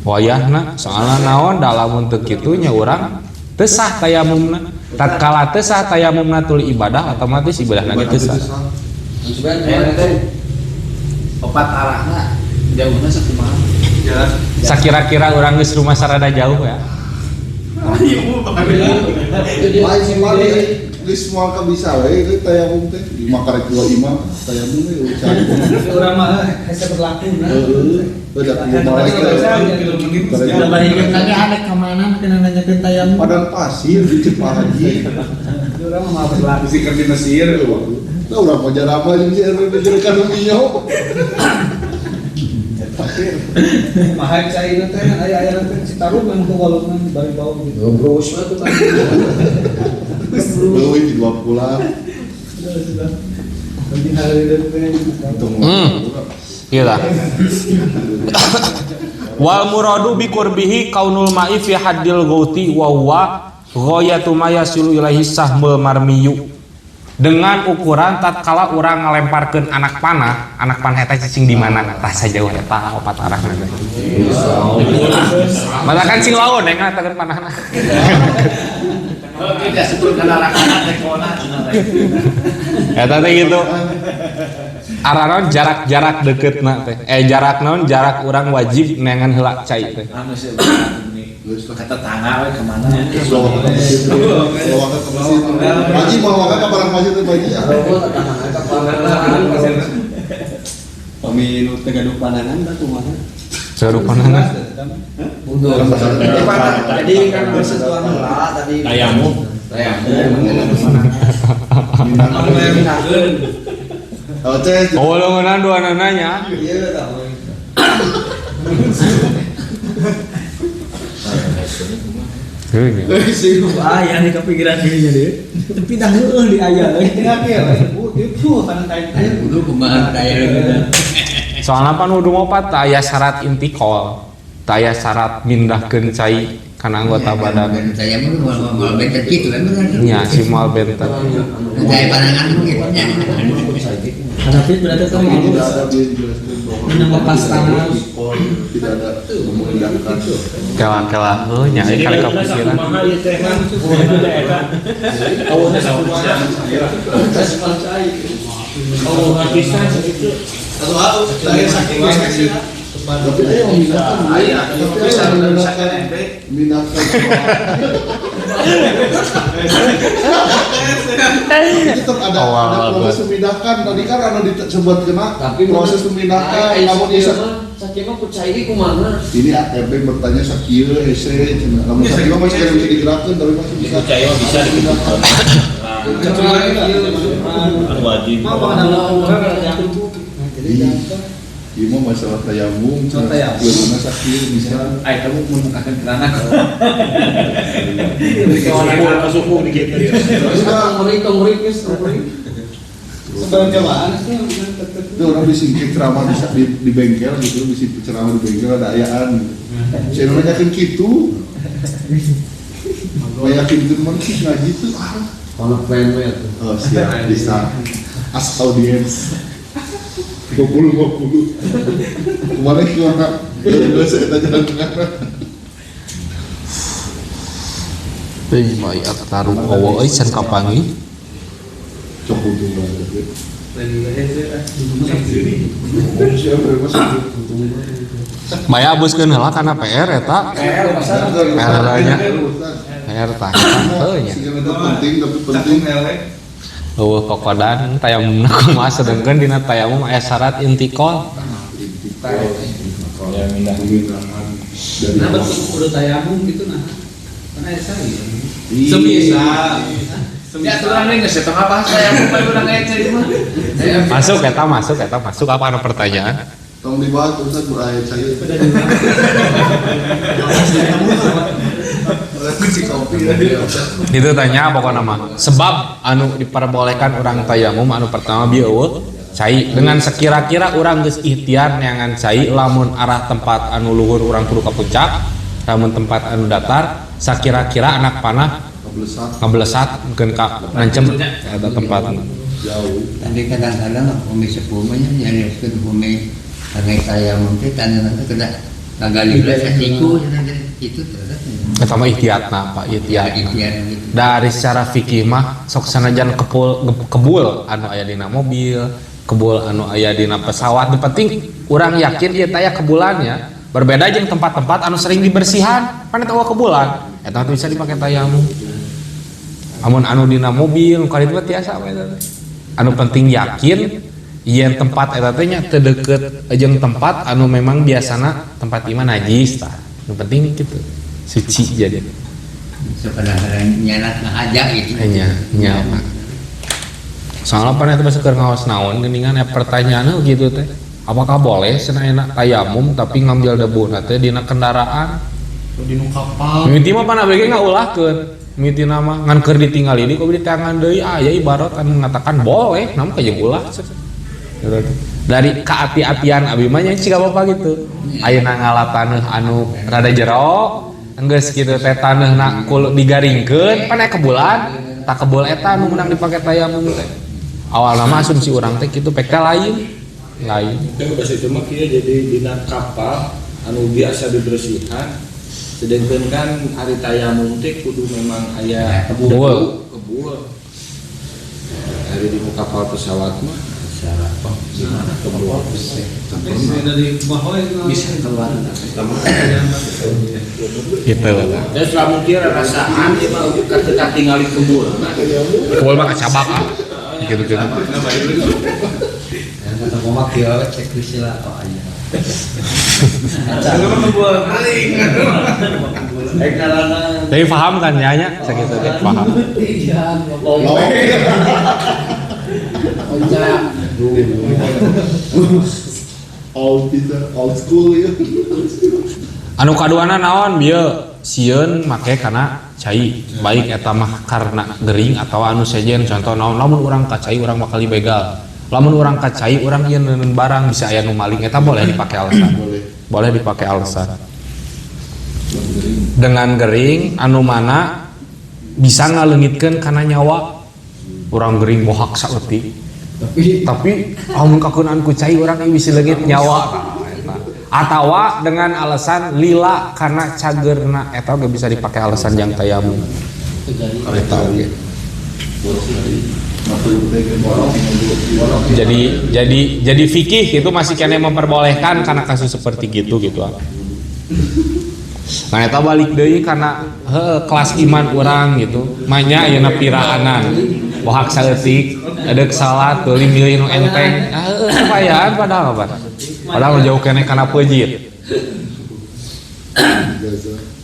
wayahna soalna naon da lamun teu kitu nya urang teu sah tayamumna tatkala teu sah tayamumna tuluy ibadah otomatis ibadahna ge teu sah Opat arahna jauhna sakumaha sakira-kira urang geus rumah sarada jauh ya lain si mali geus moal ka bisa we ieu tayamum teh makarek dua imam tayamum we cai Urang mah hese berlaku na. beda ku malaikat Tadi ada kemana kena nanyakeun tayamum. padang pasir di Cipahaji Urang mah berlaku. Musik di Mesir lah urang mah jarama jeung si RW jeung kana minyo Mahal cai nanti ayah nanti Citarum yang tuh walungan bari bau gitu. Bros lah tuh kan. Leuwih di 20. Sudah. Nanti hari itu Iya lah. Wal muradu bi qurbihi kaunul ma'i fi haddil gauti wa huwa ghayatu ma yasilu ilaihi sahmul marmiyu. Dengan ukuran tatkala urang ngalemparkeun anak panah eta cicing di mana tah sajauh eta opat arahna. Mata kan sing lawan yang ngatakeun panahna. Tidak sebut anak-anak tekona. Eta teh gitu. Aranon jarak deket teh. Jarak naon jarak urang wajib nengan heula cai teh. Anu sih kata tangga we kemana? Bawa ke masjid. Haji mau makan barang masjid teh bayi. Pemilu tegaduh pandangan dah kumaha? Seru pandangan. Jadi kan bersentuhan heula tadi. Tayamum. Oh, longonan dua nananya. Iya dah. Ayah nih kepikiran dirinya deh. Tapi dah di ayah lagi. Kudu kumaha daerah. Soalnya pan udah mau pat aya syarat intikal, aya syarat mindahkeun cai kana anggota badan. Saya mau benten gitu kan benar. Nya si moal benten. Kayak pandangan gitu ya. Tapi berarti tuh gitu. Tidak ada dia dijelaskan bahwa Menambah pas tangan. tidak ada memudahkan. Kela nya kali kepikiran. Tapi dia memindahkan. Tapi dia memindahkan. Tetap ada proses memindahkan. Tadi kan anu disebut kena proses memindahkan. Namun bisa Sakima percaya ini kumana? ini ATB bertanya sakieu hese namun sakieu masih bisa digerakkan tapi masih bisa. Percaya bisa dipindahkan. kecuali Wajib. Ini mah masalah tayamum, bagaimana sakieu bisa. Ay, kamu menemukan kerana. Suku dikit. Sebelum cobaan Itu orang disingkir ceramah di bengkel gitu, bisa ceramah di bengkel ada ayaan. Saya nanyakan gitu. Yakin itu mana sih ngaji itu? Kalau plan ya tuh. Oh siap bisa. As audience. 50. Kemarin gimana? Gak saya tanya dengan. Teuing mah aya taruh hawa euy can kapangi. Cok untung banget. Maya abuskeun heula kana PR eta. PR nya. PR tah heuh nya. Itu penting tapi penting. Eueuh kokodan tayamumna kumaha sedengkeun dina tayamum aya syarat intikal. Ya mindah. nah betul udah tayamum gitu nah karena ya saya Semisal Ya aturan ini nggak setengah bahasa yang mau ulang aja mah. Masuk apa anu pertanyaan? Tolong dibahas Ustaz berayat saya. Itu tanya pokoknya mah. Sebab anu diperbolehkan orang tayamum anu pertama bieu eueuh cai dengan sekira-kira orang geus ikhtiar neangan cai lamun arah tempat anu luhur urang kudu ka puncak, lamun tempat anu datar sakira-kira anak panah ngablesat mungkin ka nancem eta tempat Jauh. Tapi kadang-kadang umi sepumanya nyariuskeun umi kangen tayamum teh tanda kena kagali siku itu terus. eta mah ikhtiatna Pak ikhtiat. Dari secara fikih mah sok sanajan kebul anu aya dina mobil, kebul anu aya dina pesawat, nu penting urang yakin ieu teh aya kebulannya. Berbeda jeung tempat-tempat anu sering dibersihan, pan eta kebulan. Eta teh bisa dipake tayamum. Amun anu dina mobil kali itu tiasa we eta. Anu penting yakin yen tempat eta teh nya teu deukeut jeung tempat anu memang biasana tempat iman najis tah. Nu penting kitu. Suci jadi. Sebenarnya nyalat ngajak gitu. Hanya nyaman. Soalnya pan eta basa keur ngaos naon geuningan pertanyaanna gitu teh. apakah boleh cenah tayamum tapi ngambil debu teh dina kendaraan? Di nu kapal. Mimiti mah pan abg ngaulahkeun. Mimiti nama ngan keur ditinggal ini kok diteangan deui aya ibarat anu mengatakan boleh namun kajeng ulah. Dari keati-atian abi mah nya siga bapak gitu. Ayeuna ngalataneuh anu rada jero enggeus kitu teh taneuhna kul digaringkeun pan aya kebulan tak kebul eta anu menang dipake tayamum teh. Awalna mah asumsi urang teh kitu pek lain. Kan pas itu mah kieu jadi dina kapal anu biasa dibersihan. Sedangkan kan hari tayamum teh kudu memang aya kebul. Hari di kapal pesawat mah apa? Gimana kebul? Dari bawah itu Bisa keluar. Gitu. Dan selama kira rasaan dia mah ketika tinggal di kebul. Kebul mah kacabak ah. Gitu-gitu. Kata mama kieu checklist lah oh aya. Tapi paham kan nya sakitu teh paham. Old school ya. Anu kaduana naon bieu sieun make kana cai baik eta mah karena gering atau anu sejen contoh naon lamun urang ka cai urang bakal dibegal lamun urang ka cai urang ieu neuneun barang bisa aya nu maling eta boleh dipake alasan boleh dipake alasan dengan gering anu mana bisa ngaleungitkeun kana nyawa urang gering mohak saeutik tapi lamun kakeunaan ku cai urang ieu bisa leungit nyawa atawa dengan alasan lila karena cagerna eta ge bisa dipakai alasan jang tayamum eta oge jadi fikih itu masih kena memperbolehkan karena kasus seperti gitu nah eta balik deui karena kelas iman orang gitu manya ayeuna piraanan bohak saeutik edek salat teuing milih nu enteng supayaan padahal jauh kene kana peujit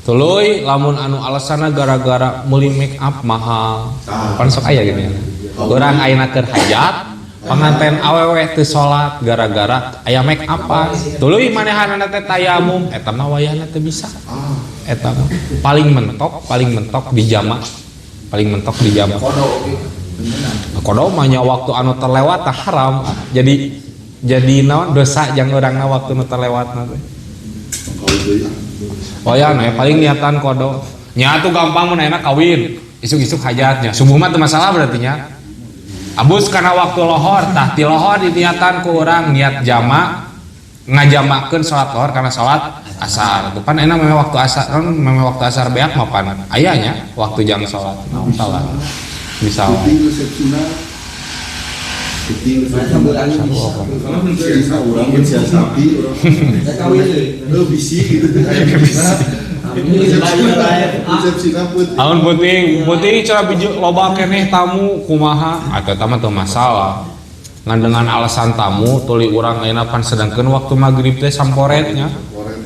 tuluy lamun anu alasanna gara-gara meuli make up mahal pan sok aya gini urang ayeuna keur hajat panganten awewe teu salat gara-gara aya make upan tuluy manehanana teh tayamum eta mah wayahna teu bisa eta mah paling mentok di jama kodo mah nya waktu anu terlewat tah haram jadi naon dosa jang urangna waktu nu terlewatna teh oh ya nah paling niatan kodo nya tuh gampang mun ayeuna kawin isuk-isuk hajatnya subuh mah teu masalah berarti nya abus kana waktu lohor tah ti lohor diniatan ku urang niat jama ngajamakeun salat lohor kana salat asar itu pan enak memang waktu asar beak mah pan ayanya waktu jam salat naon salat bisa Aun penting cara biji loba keneh tamu kumaha eta teh teu masalah ngan dengan alasan tamu tuluy urang ayeuna pan sedangkeun waktu magrib teh samporetnya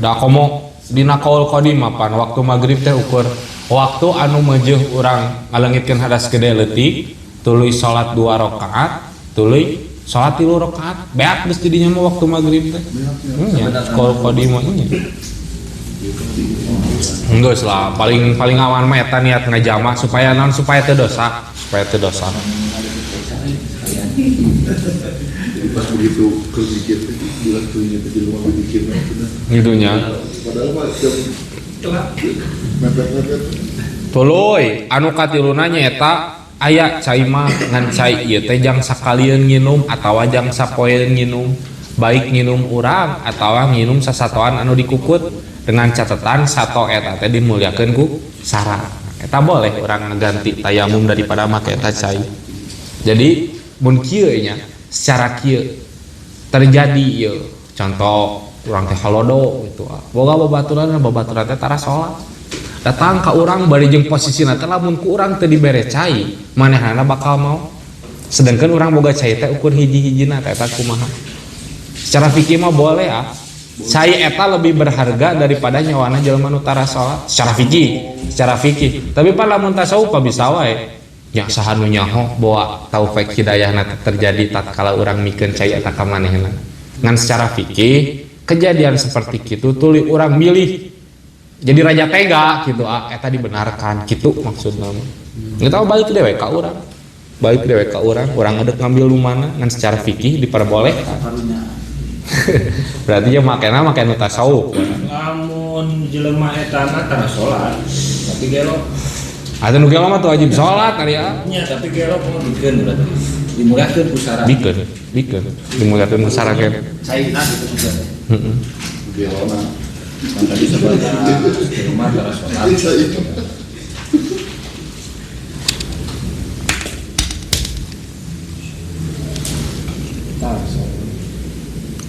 da komo dina qaul qadim pan waktu magrib teh ukur waktu anu meujeuk urang ngaleungitkeun hadas gede leutik tuluy salat 2 rakaat tuluy salat 3 rakaat beak geus di dinya mah waktu magrib teh nya qaul qadim nya geus lah paling aman mah eta niat ngajama supaya naon supaya teu dosa pas begitu kepikir bulan tuhnya di rumah mikir gitunya padahal mah mepet-mepet tuluy anu katiluna nyaeta aya cai mah ngan cai ieu teh jang sakalian nginum atawa jang sapoeun nginum baik nginum urang atawa nginum sasatoan anu dikukut dengan catatan sato eta teh dimulyakeun ku sara eta boleh urang ngaganti tayamum daripada make eta cai jadi mun kieu nya secara kieu terjadi ieu contoh urang teh halodo gitu boga babaturan teh tara salat datang ka urang bari jeung posisina teh lamun ku urang teu dibere cai manehna bakal mau sedangkan urang boga cai teh ukur hiji-hijina teh eta kumaha secara fikih mah boleh cai eta lebih berharga daripada nyawana jelema nu tara salat secara fikih tapi pan lamun tasawuf bisa wae nya saha nu nyaho bawa taufik hidayahna terjadi tatkala urang mikeun cai eta ka manehna Ngan secara fikih kejadian seperti itu tuluy urang milih jadi raja tega gitu, eta dibenarkan gitu maksudna. Kita balik dewe ka urang. Balik dewe ka urang ngadek ngambil lumana ngan secara fikih diperbolehkan. Berarti ya makena nu tasawuf. Lamun jelema eta tara salat, tapi gelo. Atuh nu gelo mah tuh wajib salat ari ya. Nya, tapi gelo mau bikin berarti. Dimuliakeun ku syarat. Bikin. Dimuliakeun ku syarat. Cairna gitu juga. Heeh. Gelona. Tadi sebagai jelema tara salat.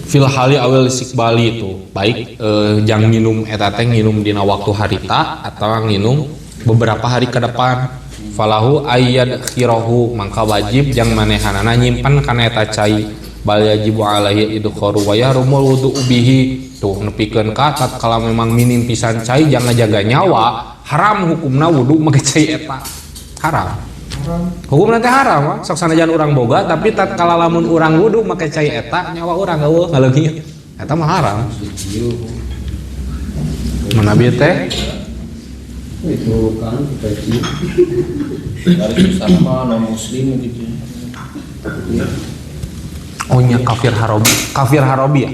Fil hali awal istiqbali itu baik jangan minum eta teh nginum dina waktu harita atau nginum beberapa hari ke depan. Falahu ayyad khirahu mangka wajib jang manehanana nyimpan kana eta cai bal yajibu alaihi idkharu wa yarumul wudu bihi. Tuh nepikeun ka tatkala memang minim pisan cai jangan jaga nyawa haram hukumna wudu make cai eta haram. Hukum nanti haram, sok sanajan urang boga, tapi tatkala lamun urang wudu make cai eta nyawa urang eueuh ngaleungit. Eta mah haram. Mana bieu teh? Itu kan kaji. Dari sama non muslim gitu. Oh nya kafir harabi ya.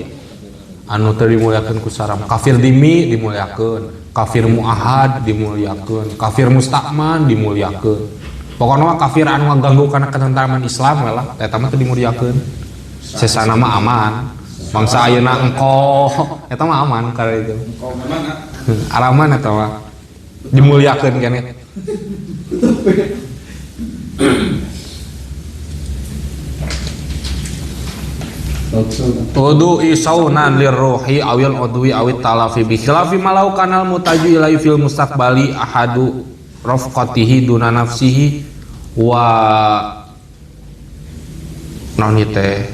Anu teu dimuliakeun ku saram. Kafir dimi dimuliakeun, kafir muahad dimuliakeun, kafir mustakman dimuliakeun. Pokoknya mah kafir anu ngaganggu kana ketentraman Islam lah, eta mah teu dimuliakeun. Sesana mah aman. Bangsa ayeuna engko, eta mah aman karena itu. Engko mana? Alaman eta mah dimuliakeun keneh. Wudu isaunan lirruhi awil udwi awit talafi bi khilafi malau kanal mutaju ilai fil mustaqbali ahadu rafqatihi duna nafsihi wa noni teh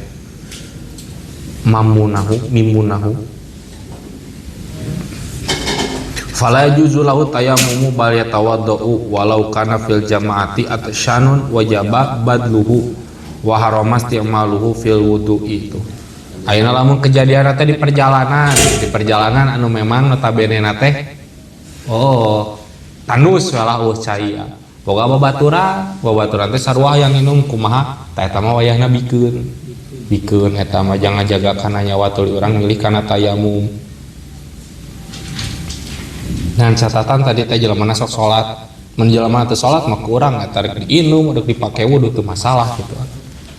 mimunahu fala yajuzu lahu tayammumu bal yatawaddau walau kana fil jamaati atsyanun wajaba badluhu wa haramas ti'maluhu fil wudu'i itu. Ayeuna lamun kejadian teh di perjalanan anu memang notabene teh tandus walah cai. Boga babaturan teh sarua yang minum kumaha tah eta mah wayahna bikeun eta mah jangan jaga kana nyawa tuluy urang milih kana tayamum. Dengan catatan tadi teh jelema sok salat, mun jelema teu salat mah kurang eta rek diinum rek dipake wudu teu masalah gitu.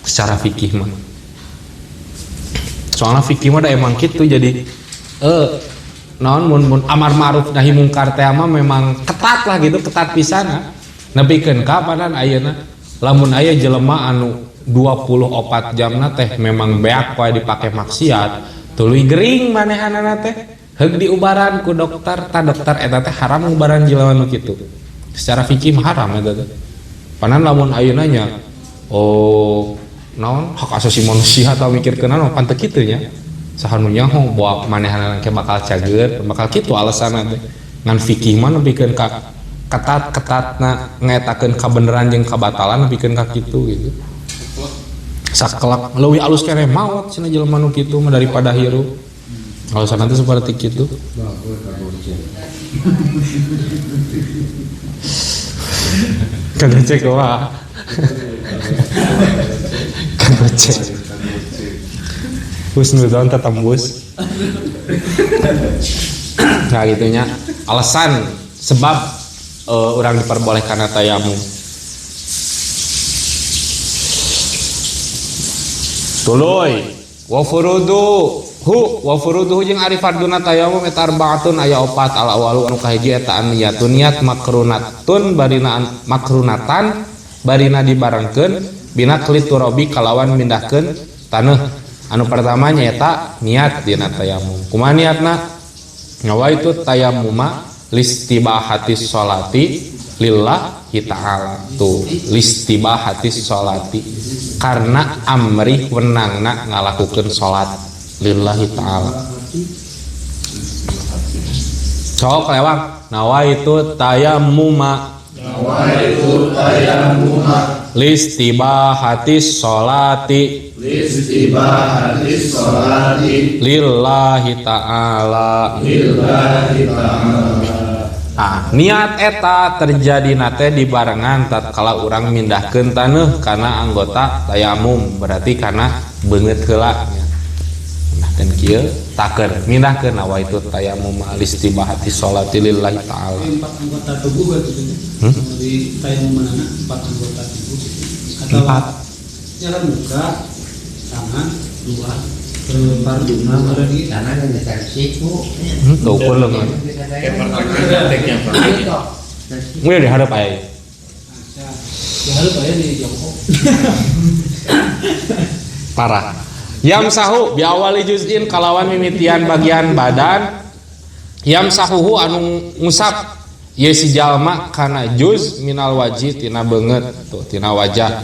Secara fikih mah. Soalnya fikih mah da emang kitu jadi naon mun amar ma'ruf nahi mungkar teh mah memang ketat lah gitu, ketat pisan. Nepikeun ka padan ayeuna lamun aya jelema anu 24 jamna teh memang beak poe dipake maksiat, tuluy gering manehanana teh heug diubaran ku dokter, dokter eta teh haram ngubaran jelema nu kitu. Secara fikih mah haram eta teh. Panan lamun ayeuna nya naon hak asasi manusia atau mikirkeun naon pan teu kitu nya. Saha nu nyaho bawa manehanana ke bakal cager, bakal kitu alasanna teh. Ngan fikih mah nepikeun ka ketat-ketatna ngetakeun kabeneran jeung kabatalan nepikeun ka kitu gitu. Sakelak leuwih alus keneh maot cenah jelema nu kitu mah daripada hirup. Alasanna teh seperti kitu. Kan cek wah. Kan cek. Husnudon tetembus. Nah gitunya alasan sebab orang diperbolehkan tayamum. Tuluy wa furuduhu jeung ari farduna tayamum eta arbaatun aya 4 al awalu anu kahiji eta niyatun niat makrunatun makrunatan barina dibarengkeun bina kliturabi kalawan mindahkeun taneuh. Anu pertama nyaeta niat dina tayamum. Kumaha niatna? Nawaitu tayammuma listibahatis sholati lillahi ta'ala. Tuh listibahatis sholati karena amri wenangna ngalakukeun salat lillahi ta'ala. Sok lewat nawaitu tayammuma listibahatis sholati listibahatis sholati lillahi ta'ala. Niat eta terjadi nate dibarengan tatkala urang mindahkeun taneuh kana anggota tayamum, berarti kana beungeut heula nya. Mindahkeun kieu taker mindahkeun awa itu tayamum listibahati sholati lillahi ta'ala. 4 anggota tubuh berarti di tayamum manana 4 anggota tubuh atau 4 ya kan muka, tangan, 2 parduna berarti Tangan yang besar siku. Tuh ukur leungeun. Kayak pertanyaan teknya Pak. Mun di hadap aya. ya harus aya di jongkok. Parah. Yamsahu bi awali juz'in kalawan mimitian bagian badan. Yamsahuhu anu ngusap ye si jalma kana juz minal wajhi tina beungeut tuh tina wajah.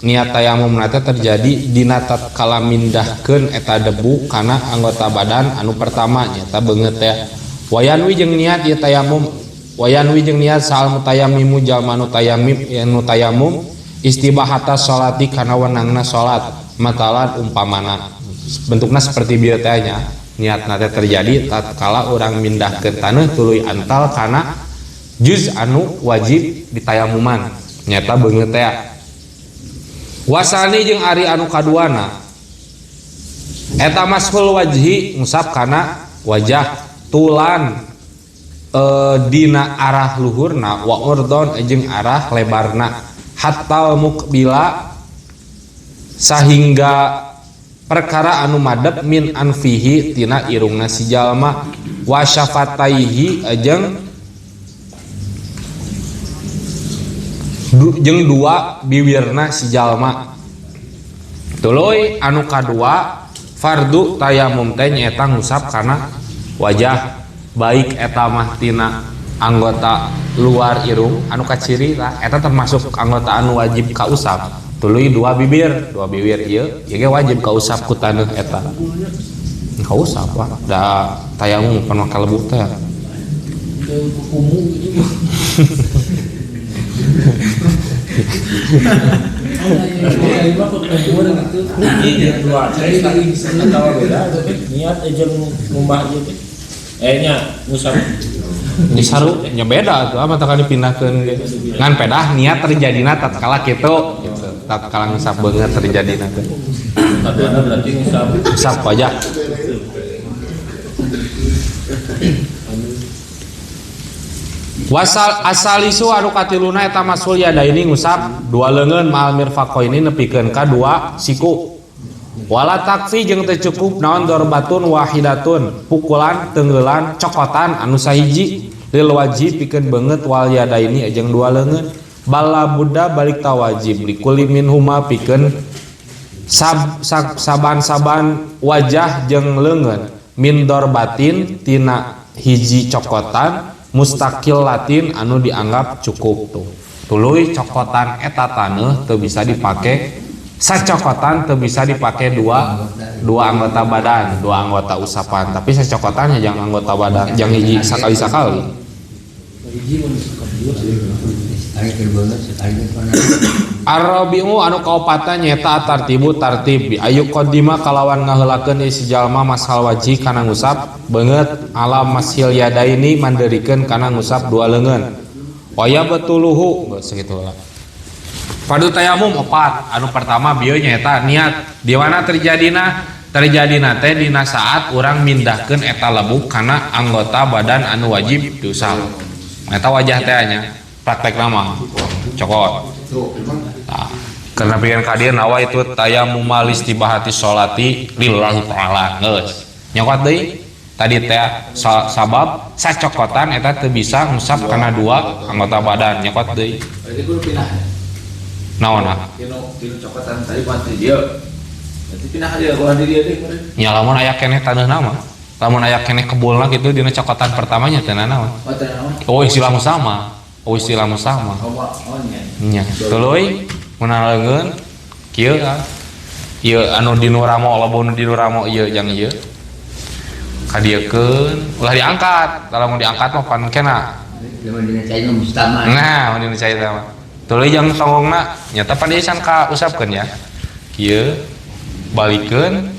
Niat tayamum nate terjadi dina tatkala mindahkeun eta debu kana anggota badan anu pertama nyata beungeut teh. Wayanwi jeung niat ieu tayamum, wayanwi jeung niat sal mutayammimu jalma nu tayamum istibahata sholati kana wenangna salat matalan umpamana bentukna seperti bieu teh nya. Niat nate terjadi tatkala urang mindahkeun taneuh tuluy antal kana juz anu wajib ditayamuman nyata beungeut teh. Wasani jeung ari anu kaduana eta mashul wajhi ngusap kana wajah tulan dina arah luhurna wa urdon jeung arah lebarna hatta muqbila sahingga perkara anu madep min anfihi tina irungna si jalma wa syafataihi jeung dua bibirna si jalma. Tuluy anu kadua fardu tayamum teh nyaeta ngusap kana wajah, baik eta mah tina anggota luar irung anu kaciri lah eta termasuk anggota anu wajib kausap. Tuluy dua bibir ieu ge wajib kausap ku taneuh eta. Kausap lah da tayamum pan kalebu teh. Kumu gitu. Ini dua cari tahu beda niat aja ngubah gitu. Nya ngusap Disaru nya beda tuh mah takkan dipindahkeun ngan pedah niat terjadina tatkala kitu gitu. Tatkala ngusap beungeut terjadina teh. Tadana berarti Ngusap wajah. Wasal asalisu anu katiluna eta masul yadaini ngusap dua leungeun ma'al mirfaqaini nepikeun ka dua siku. Wala takfi jeung teu cukup naon dorbatun wahidatun pukulan teunggelan cokotan anu sahiji lil wajib pikeun beungeut wal yadaini jeung dua leungeun bala budda balik tawajib likulli minhuma pikeun saban-saban wajah jeung leungeun min dorbatin tina hiji cokotan mustaqil latin anu dianggap cukup tuh. Tuluy cokotan eta taneuh teu bisa dipake sacokotan teu bisa dipake dua anggota badan, dua anggota usapan, tapi sacokotannya jangan anggota badan, jangan hiji sakali-sakali. Arabiu anu kaopatan nyata tartibu tartib bi ayu qadima kalawan ngaheulakeun isi jalma masal wajih kana ngusap beungeut alam masil yadaini manderikeun kana ngusap dua leungeun. Waya betuluhu geus kitu lah. Fardu tayamum 4. Anu pertama bieu nyaeta niat. Di mana terjadina teh dina saat urang mindahkeun eta lebuk kana anggota badan anu wajib diusap. Eta wajah teh nya praktek nama cokot. Nah, karena pikiran kadieu nawa itu tayamum listibahati sholati lillahi ta'ala geus. Nyokot deui tadi teh sabab sacokotan eta teu bisa ngusap kana dua anggota badan nyokot deui. Berarti kudu pindah. Naonna? Kino cokotan tadi buat dia. Berarti pindah aja gua di dia deh. Nya lamun aya keneh taneuh nama. Lamun aya keneh kebulna kitu dina cokotan pertamanya teh naon? Oh, tenang. Oh istilah sama. Oh nya. Tuluy mun leungeun kieu kan. Ieu anu di Nuramo lamun di Nuramo ieu jang ieu. Kadiekeun ulah diangkat. Kalau mau diangkat mah pan kena. Lamun dina cai mah mustama. Nah, mun dina cai mah. tuluy jeung songongna nyata padisan ka usapkeun ya kieu balikeun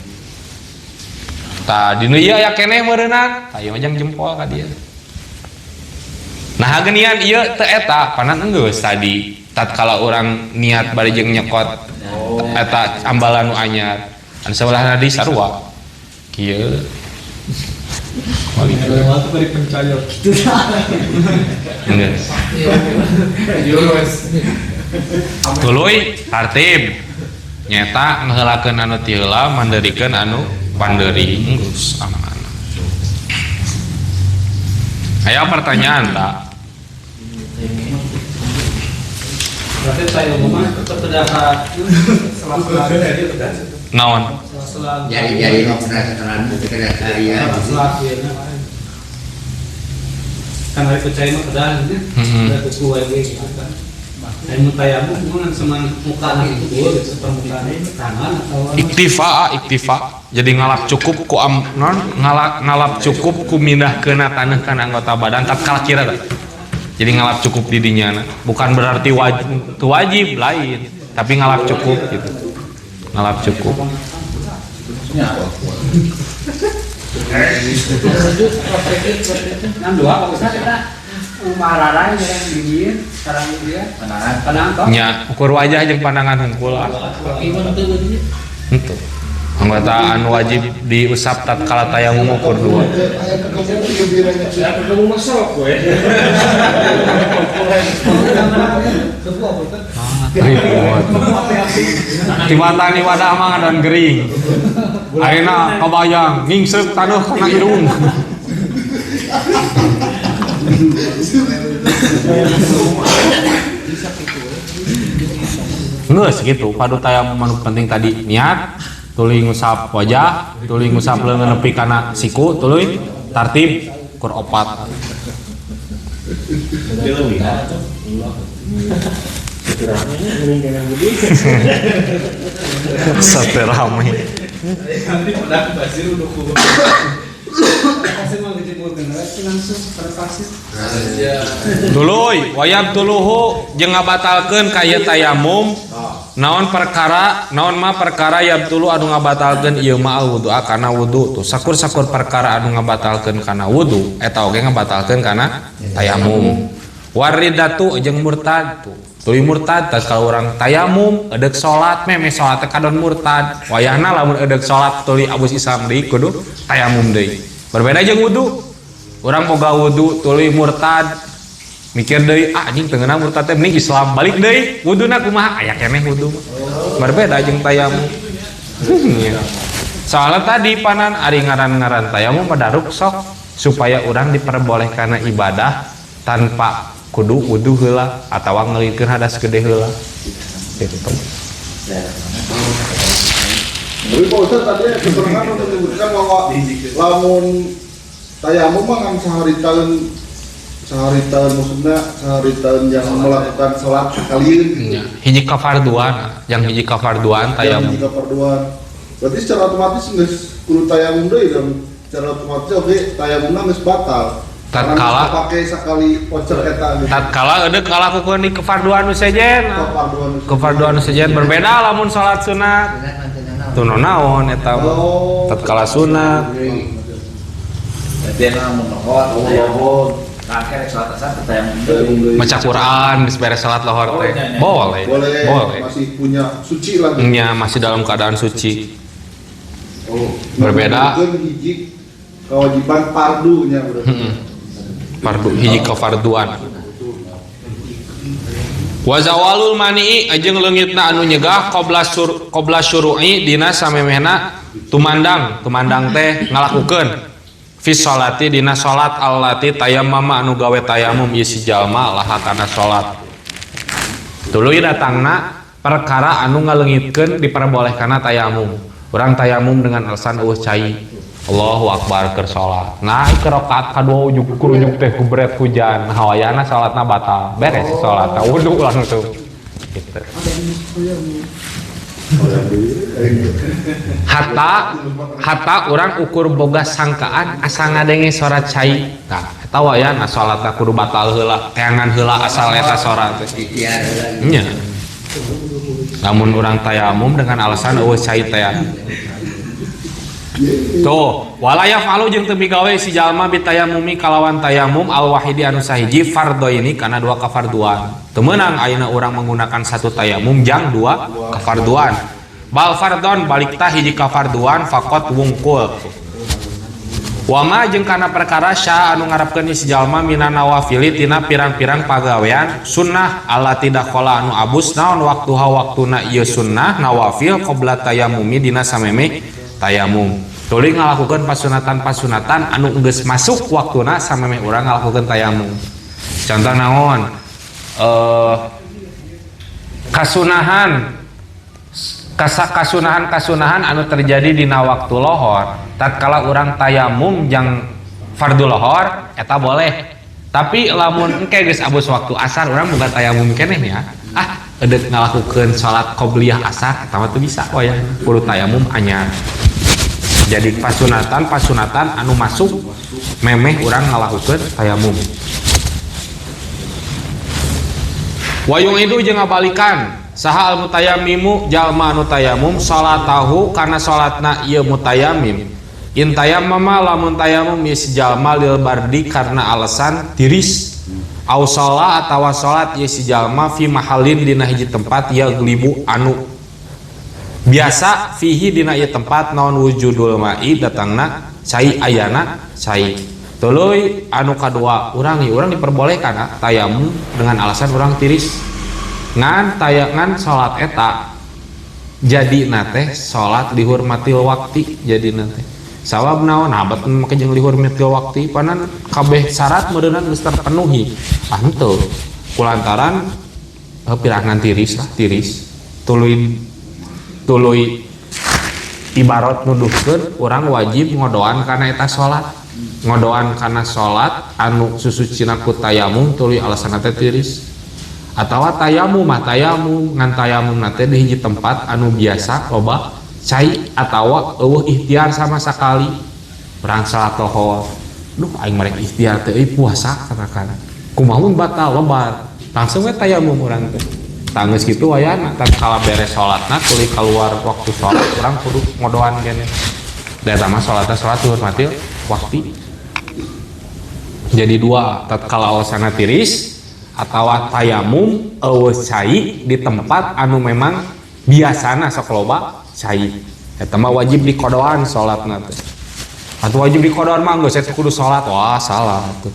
tah dinu ieu aya keneh meureunang aya jeung jempol ka dieu nah genian ieu teu eta panan geus tadi tatkala urang niat bari jeung nyekot eta ambalan nu anyar anu sabelahna di sarua kieu waktu bari pencayok gitu tuluy tartib nyata ngeheulakeun anu ti heula mandeurikeun anu pandeuring geus aman. Aya pertanyaan tak? berarti saya ngomong kepedahan Naon? Jari-jari penasaran kepada saya. kan hari percaya mah kedahan ya ada kuku lagi gitu kan hari mutayamu dengan seman muka itu gitu permukaan tangan atau Iktifa jadi ngalap cukup ku ngalap cukup ku mindahkeun taneuh kana anggota badan tatkala kira jadi ngalap cukup di dinya bukan berarti wajib lain tapi ngalap cukup gitu ngalap cukup yang dua bagusnya kita umararan yang dingin sekarang dia pandangan toh nya ukur wajah jeung pandangan hungkul itu anggota anu wajib diusap tatkala tayamum ukur dua Timatan di wadah mah dan gering ayeuna kabayang ngingseuk taneuh kana hidung geus gitu padu tayamum anu penting tadi niat tuluy ngusap wajah tuluy ngusap leungeun nepi kana siku tuluy tartib ukur 4 Saterame. Nanti pada pasir udah kubu. pasir mau dijemurkeun langsung pada pasir Tuluy wayab tuluhu jeung ngabatalkeun ka ieu tayamum naon mah perkara yab tulu anu ngabatalkeun ieu mah wudu kana wudu tuh sakur-sakur perkara anu ngabatalkeun kana wudu eta oge ngabatalkeun kana tayamum waridatu jeung murtad tuh tuluy murtad tatkala urang tayamum edeuk salat meme salat teh kadon murtad wayahna lamun edeuk salat tuluy abus Islam deui kudu tayamum deui berbeda jeung wudu urang boga wudu tuluy murtad mikir deui anjing teu ngeunah murtad teh mending Islam balik deui wuduna kumaha aya keneh wudu berbeda jeung tayamum soalnya tadi panan ari ngaran-ngaran tayamum pada ruksok supaya urang diperbolehkan ibadah tanpa kudu wudu heula atawa ngelikeun hadas gede heula gitu. Tapi Pak Ustaz tadi sebenarnya untuk menyebutkan bahwa lamun tayamum mah kan sehari tahun maksudnya sehari tahun yang melakukan salat sekalian gitu. Hiji kafarduan yang hiji kafarduan tayamum. Hiji kafarduan. Berarti secara otomatis geus kudu tayamum deui dan secara otomatis oge tayamumna geus batal. Tatkala pakai sekali voucher eta gitu. Tatkala edeuk ngalakukeun di kafarduan nu sejen. Kafarduan nu sejen berbeda lamun salat sunat. Teu naon eta tatkala sunat. Dia namun lohor kakek salat asar tayamum Maca Quran geus beres salat lohor teh. Boleh. Masih punya suci lagi. Nya masih dalam keadaan suci. Berbeda hiji kewajiban fardunya berarti. Fardu hiji kafarduan. Wa zawalul mani'i ajeng leungitna anu nyegah qabla syuru'i dina samemehna tumandang teh ngalakukeun fi sholati dina salat allati tayammama anu gawe tayamum ieu si jalma laha kana salat. Tuluy datangna perkara anu ngaleungitkeun diperbolehkanna tayamum. Urang tayamum dengan alasan eueuh cai. Allahu Akbar keur salat. Nah, ke rakaat kadua ujug teh kubret hujan. Hawayana salatna batal. Beres salatna wudu langsung. Gitu. Hatta orang ukur boga sangkaan asa ngadenge sorat cai. Tah eta wayana salatna kudu batal heula, teangan heula asal eta sorat teh. Ikhtiar heula. Nya. Namun orang tayamum dengan alasan eueuh cai teh. Tuh, walaya falu jeung teu migawe si jalma bitayamumi kalawan tayamum al wahidi anu sahiji fardho ini kana dua kafarduan. Teu meunang ayeuna urang menggunakan satu tayamum jang dua kafarduan. Bal fardhon balik tah hiji kafarduan faqat wungkul. Wama jeung kana perkara sya anu ngarepkeun si jalma minan nawafili tina pirang-pirang pagawean sunnah allati dakhala anu abus naon waktuha waktuna ieu sunnah nawafil qabla tayamumi dina sameme tayamum. Tuluy ngalakukeun pasunatan-pasunatan anu geus masuk waktuna sameme urang ngalakukeun tayamum. Contoh naon? Kasunahan anu terjadi dina waktu lohor tatkala urang tayamum jang fardhu lohor eta boleh. Tapi lamun engke geus abus waktu asar urang boga tayamum keneh nya. Eudeuk ngalakukeun salat qobliyah asar eta mah teu bisa wayah kudu tayamum anyar. Jadi pasunatan anu masuk memeh urang ngalakukeun tayamum. Wayung itu jeung ngabalikan saha al mutayammimu jalma anu tayamum salatahu kana salatna ieu mutayammim in tayammama lamun tayamum ieu si jalma lil bardi karena alasan tiris au shalah atawa salat ieu si jalma fi mahallin dina hiji tempat ya glibu anu biasa fihi dina ieu tempat naon wujudul ma'i datangna cai ayana cai. Tuluy anu kadua urang diperbolehkan tayamum dengan alasan urang tiris ngan tayangan salat eta jadi nate salat dihormatil waktu jadi nate sawab naon habat make jeung dihormatil waktu panan kabeh syarat meureunna geus terpenuhi henteu kulantaran pirahan tiris tuluy ibarat nuduhkeun urang wajib ngodoan kana eta salat ngodoan kana salat anu susucina ku tayamum tuluy alasan teh tiris atawa tayamum ngan tayamum nate di hiji tempat anu biasa loba cai atawa eueuh ikhtiar sama sakali urang salat lohor duh aing marek ikhtiar teh puasa katakan kumaha batal loba langsung we tayamum urang teh tanggeus kitu wayana tatkala beres salatna tuluy keluar waktu salat urang kudu ngodoan keneh da eta mah salatna salat dihormati waktu. Jadi dua tatkala alasanna tiris atawa tayamum eueuh cai di tempat anu memang biasana sok loba cai eta mah wajib dikodoan salatna teh atuh wajib dikodoan mah geus eta kudu salat wah salah tuh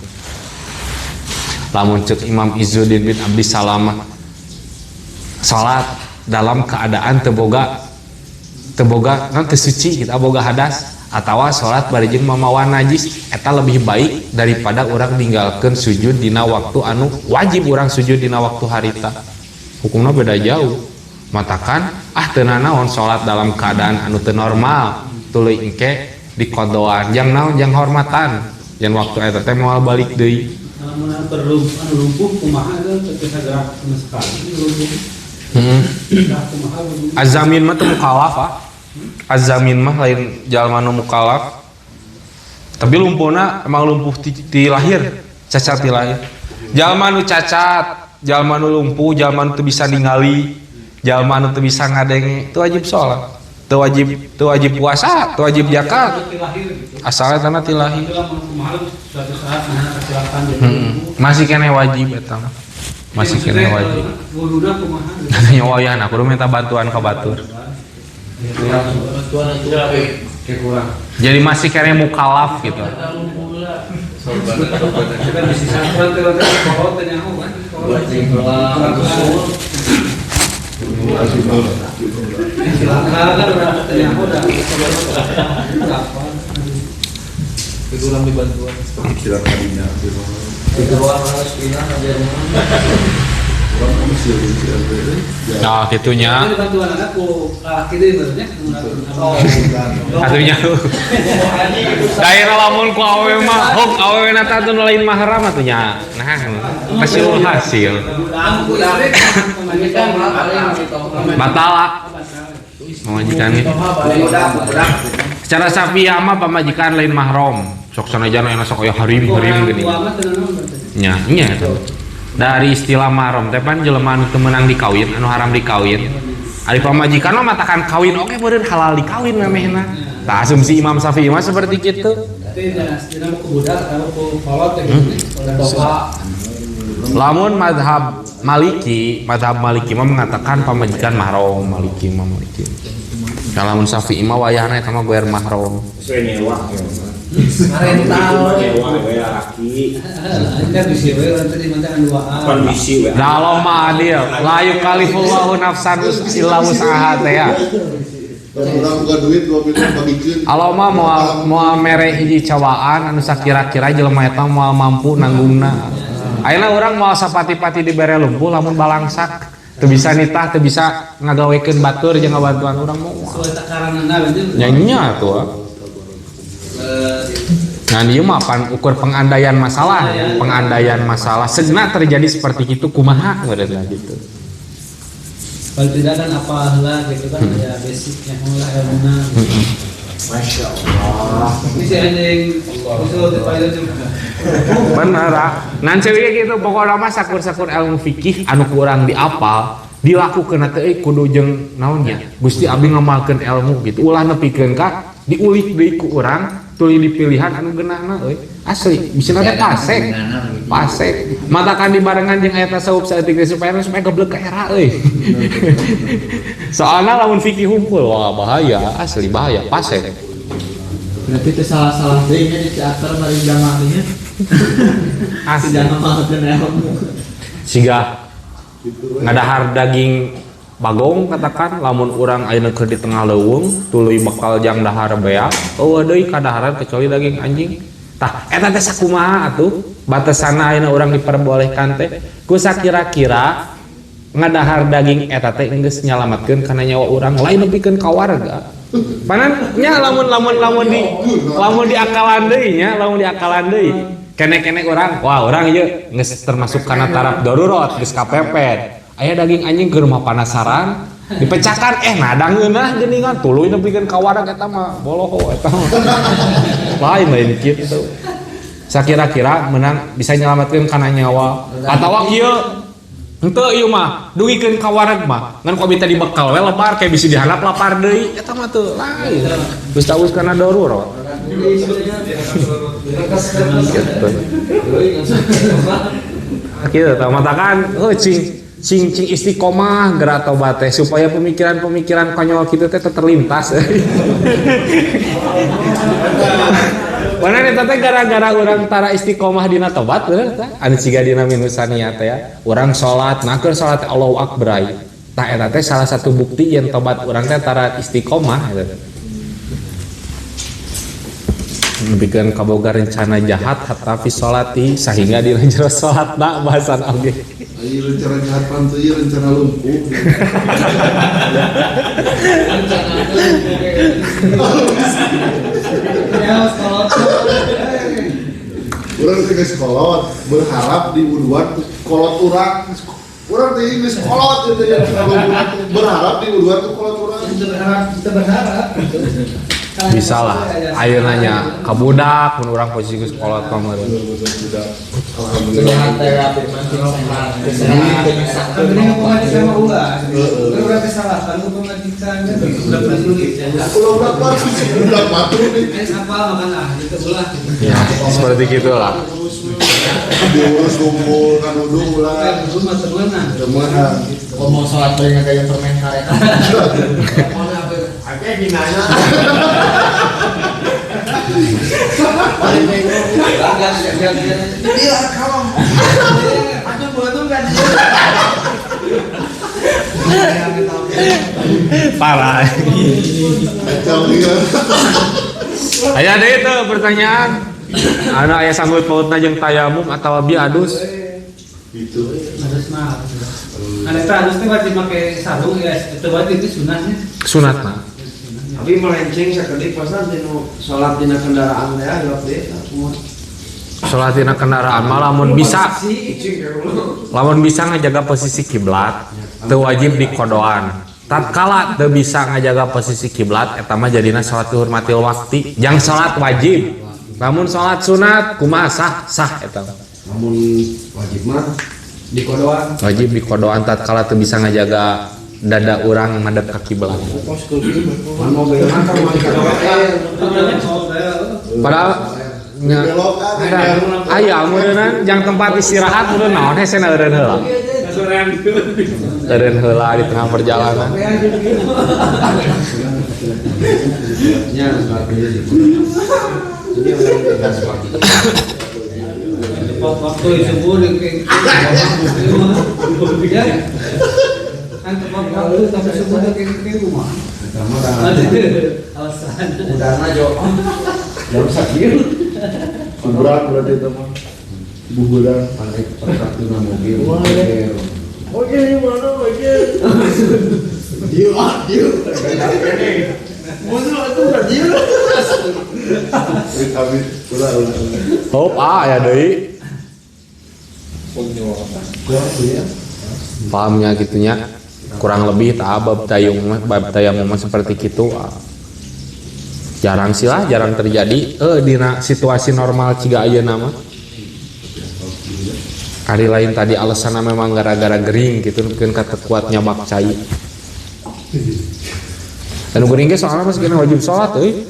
lamun ceuk Imam Izzuddin bin Abdi Salamah salat dalam keadaan teu boga naon teu suci kita boga hadas atawa salat bari jeung mamawan najis eta lebih baik daripada urang ninggalkeun sujud dina waktu anu wajib urang sujud dina waktu harita hukumna beda jauh matakan teu naon salat dalam keadaan anu teu normal tuluy engke dikodoan jang naon jang hormatan jan waktu eta teh moal balik deui lamun anu lumpuh kumaha teu bisa gerak sama sekali lumpuh azamin mah teu mukallaf azamin mah lain jalma nu mukallaf tapi lumpuhna emang lumpuh ti lahir cacat ti lahir jalma nu cacat jalma nu lumpuh jalma nu teu bisa ningali jalma nu teu bisa ngadenge teu wajib salat teu wajib puasa teu wajib zakat asal eta ti lahir masih kene wajib eta mah masih kene wajib nya wayahna kudu minta bantuan ka batur. Jadi masih kayaknya mukallaf gitu. Kurang dibantuan. Nah, gitunya. Ini bantuan anakku laki deh berarti. Atunya. Daerah lamun ku awewe mah, hok awewe na tatu lain mahram atunya. Nah, hasil hasil. Batala. Pamajikan nih. Secara Syafi'iyah mah pamajikan lain mahram. Sok sanajan aya sok aya harim geuning. Nya, nya eta. Dari istilah mahram teh pan jelema anu teu meunang dikawin, anu haram dikawin. Ari pamajikan mah matakan kawin oke meureun halal dikawin memehna. Tah asumsi Imam Syafi'i mah seperti kitu. Tapi jangan ku budak atau ku kolot Lamun madhab Maliki mah mengatakan pamajikan mahram, Maliki mah Maliki. Kalau Syafi'i mah wayahna eta mah goer mahram. Sesuai nyewa ya. rental Nyewa we laki. ada bisi we nanti di mana duaan Kondisi we. Dalam mah adil, la yukallifullahu nafsan illa wus'aha teh ya. Urang buka duit 2 miliar bagikeun. Allah mah moal mere hiji cawaan anu sakira-kira jelema eta moal mampu nanggungna. Ayeuna urang moal sapati-pati dibere lumpuh lamun balangsak. Teu bisa nitah, teu bisa ngagawekeun batur jeung ngabantuan urang mah. soal takaranna bener Nya tuh. Nah dia mah pan ukur pengandaian masalah, sejenak terjadi seperti itu kumaha ngeureun gitu. kalau tidak kan apa lah gitu kan ya basicnya mulai ilmuna Masya Allah. bisa anjing usul di pilot juga Bener ah. Nan cewek gitu pokokna mah sakur-sakur ilmu fikih anu kurang diapal dilakukeun teh kudu jeung naon nya Gusti abdi ngamalkeun ilmu gitu ulah nepikeun ka diulik deui ku urang tuluy dipilihan anu geunahna euy asli bisa teh pasek matakan dibarengan jeung aya tasawuf saeutik supaya geblek ka era euy soalna lamun fikih hunkul wah bahaya asli bahaya pasek berarti itu salah-salah deh ini di teater mari jamaahnya asli jangan maafkan ilmu siga ngadahar daging bagong katakan lamun urang ayeuna keur di tengah leuweung tuluy bekal jang dahar beak eueuh deui kadaharan kecuali daging anjing tah eta teh sakumaha atuh batasanna ayeuna urang diperbolehkan teh ku sakira-kira ngadahar daging eta teh geus nyalametkeun kana nyawa urang lain nepikeun ka warga panan nya lamun di akalan deui nya lamun di akalan deui kene-kene urang wah urang ieu geus termasuk kana taraf darurat geus kapepet aya daging anjing ke rumah panasaran dipecahkan nadangeunah geuningan tuluy nepikeun ka wareg eta mah boloho eta mah lain kitu sakira-kira menang bisa nyelametkeun kana nyawa atawa kieu henteu ieu mah dugikeun ka wareg mah ngan ku bisa dibekal we lebar kayak bisa dihandap lapar deui eta mah teu lain geus taus kana darurat kitu tah matakan cing istiqomah gerak tobat teh supaya pemikiran konyol kitu teh terlintas. Mana eta teh gara-gara urang tara istiqomah dina tobat bener tah? Anu siga dina minusania teh ya. Urang salat, nakeun salat Allahu Akbar. Tah eta teh salah satu bukti yen tobat urang teh tara istiqomah eta. Bikin kaboga rencana jahat hatta fi sholati sehingga dina jero salatna bahasan oge. Ayo rencana jahat pantu ieu rencana lumpuh. Urang teh geus kolot berharap di wuduan kolot urang. Urang teh geus kolot teh berharap di wuduan kolot urang. kita berharap Bisa lah ayeuna nya ka budak mun urang posisi geus kolot pameureun. Alhamdulillah teh firman Allah sebenarnya pemajikan mah ulah udah kesalahan lu pemajikan udah peduli Kalau budak patuh nih. apa makan itu ulah Ya, seperti gitulah. Diurus kumpul kan udung ulah. itu mah temenan Temenan. mau sholat dengan kayak permen karet Ada ginanya. dia kalau aku butuh kan Parah. Aya deui teh pertanyaan. Anu aya sanggut pautna jeung tayamum atawa biadus. Gitu. harus mah Ada harus teh wajib pakai sarung ya, itu wajib itu sunahnya. Sunatna. Tapi melenceng sakedik pasan dinu salat dina kendaraan teh hilap deui semua. Salat dina kendaraan mah lamun bisa. Lamun bisa ngajaga posisi kiblat, teu wajib dikodoan. Tatkala teu bisa ngajaga posisi kiblat, eta mah jadina salat dihormatil waktu. Jang salat wajib. Lamun salat sunat kumaha sah eta. Namun wajib mah dikodoan. Wajib dikodoan tatkala teu bisa ngajaga dada urang madep ka kiblat. Mau beul makan mah dikodoan. Padahal aya meureunna jang tempat istirahat meureun naon hesena eureun heula. Eureun heula di tengah perjalanan. Ya, jadi orang tegas waktu. Waktu disebut kayak ya. Kan tempat waktu tapi sebut kayak rumah. Alasan. Udahna jo. Jam sakit. Kuburan berarti itu mah. Kuburan. Pakai perkatuna mobil. Oke, mana oke. Dia. Musuh itu kan dia. Habis ulah. Hop aya deui. Pahamnya gitunya. Kurang lebih bab tayamum mah seperti kitu. Jarang sih lah, jarang terjadi dina situasi normal ciga ayeuna mah. Hari lain tadi alasannya memang gara-gara gering gitu, mungkin kata kuatnya bak cai. Dan gering ge soalnya masih kena wajib sholat euy.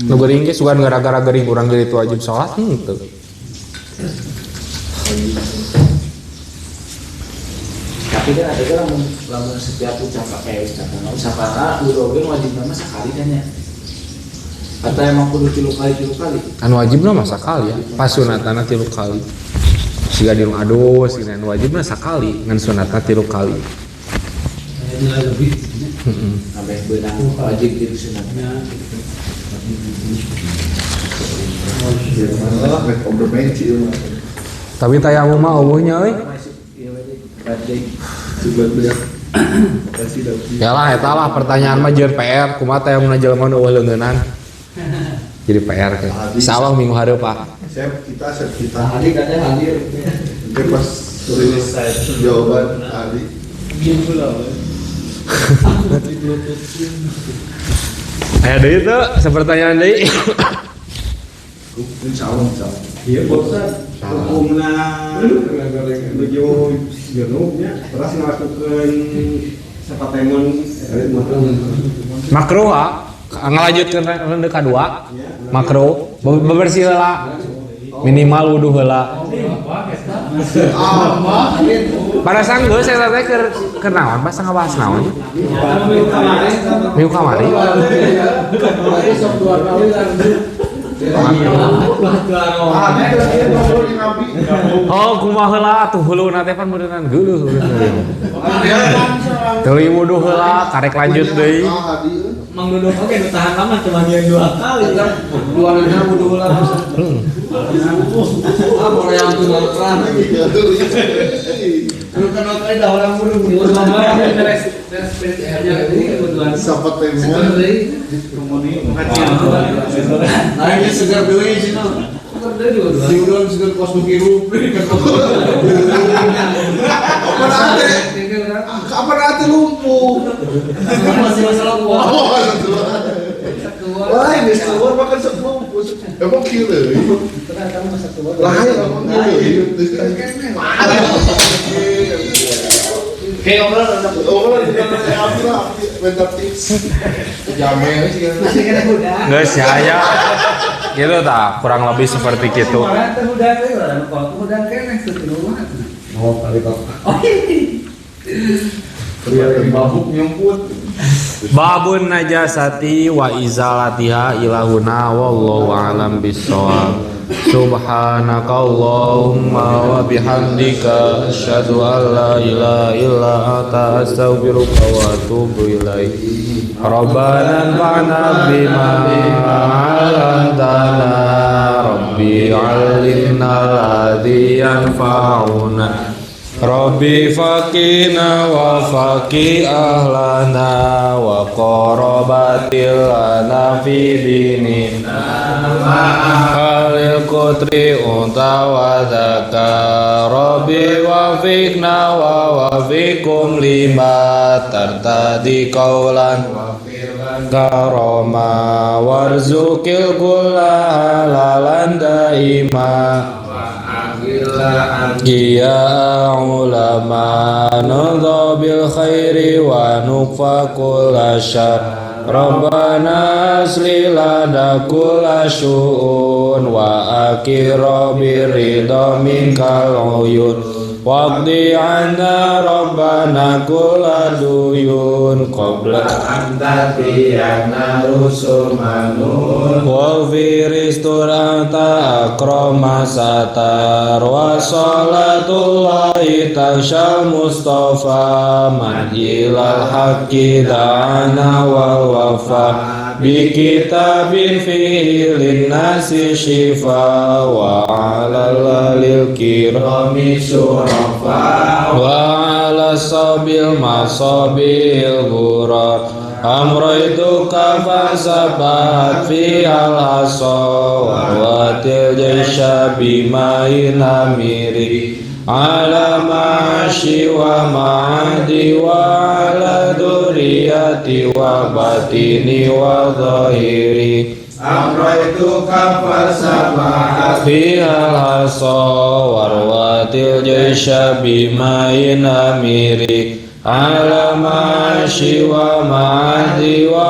Nu gering ge sugan gara-gara gering urang jadi itu wajib sholat henteu. Tapi kan ada kan lamun setiap ucap pakai ucapan sapara udah wajib nama sekali kan ya. Atau emang kudu 3 kali? Kan wajibna mah sakali ya. Pas sunatana 3 kali. Siga di adus ini wajibna sakali ngan sunatna 3 kali. Kayaknya lebih. Sampai benang wajib di sunatnya. Tapi tayamum mah eueuhnya euy. Yalah eta lah pertanyaan mah jeung PR kumaha tayamumna jelema nu eueuh leungeunnan. Jadi PR kan. Insyaallah minggu hareup Pak. Siap kita. Hari katanya hadir. Oke pas tulis jawaban Adi. Aya deui teu sepertanyaan deui. Insyaallah. Iya bosan. Hukumna menuju genupnya terus ngelakukan sepatemon Makruh ngalanjutkeun ronde kadua. Makruh bebersih heula. Minimal wudu heula. Pada sanggeus eta teh keur naon? Pas ngabahas naon? Minggu kamari. sok 2 kali lanjut. Oh, kumaha heula atuh huluna teh pan beuneuran geuleuh. Teuing wudu heula, karek lanjut deui. Mang Duduk oke nu tahan lama cuma dia 2 kali. 2 kali wudu heula. Apa yang tuh nonton? Lu kan nonton dah orang wudu. Siapa temon? Nah ini segar dulu ya sih no. Si udon segar kos nukiru. Kapan nanti lumpuh? Masih masalah uang. Wah ini keluar makan lumpuh. Emang gila. Lah ya emang gila. Kayak Orang bentar tips. jamnya sih kan. Geus ya. Gitu tah, kurang lebih seperti kitu. Oh kali kok. Kelihatan babuk nyemput. Babun najasati wa izalatiha ilahuna wallahu a'lam bissawab. Subhanakallahumma wa bihamdika asyhadu an la ilaha illa anta astaghfiruka wa atubu ilaik. Rabbana anfa'na bima 'allamtana rabbi 'allimna alladhi yanfa'una Rabbi faqina wa faqi ahlana wa qarabatil lana fi dinina Khalil kutri unta wa zaka Rabbi wafiqna wa wafiqum lima tartadi qawlan karoma warzukil kulla halalan daima Ya ulama nudha bil khairi wa nukfa kulla syar Rabbana asli lana kulla syu'un wa akira birridha minkal uyun Waqdi anna Rabbana kulla duyun qabla an tatiyana rusul manun wa firistur anta akrama satar wa salatullahi tashal mustafa man ilal haqqi da'ana wal wafa bi kitabin fihi linnasi shifa wa ala lil kirami surafa wa ala sabil masabil ghurar amraituka fasabat fi al-asa wa watil jaisha bimain amiri ala ma'ashi wa ma'adi wa ala duriyati wa batini wa zahiri amraituka fasabat fi al-asa warwatil jaisha bimain amiri ala ma'ashi wa ma'adi wa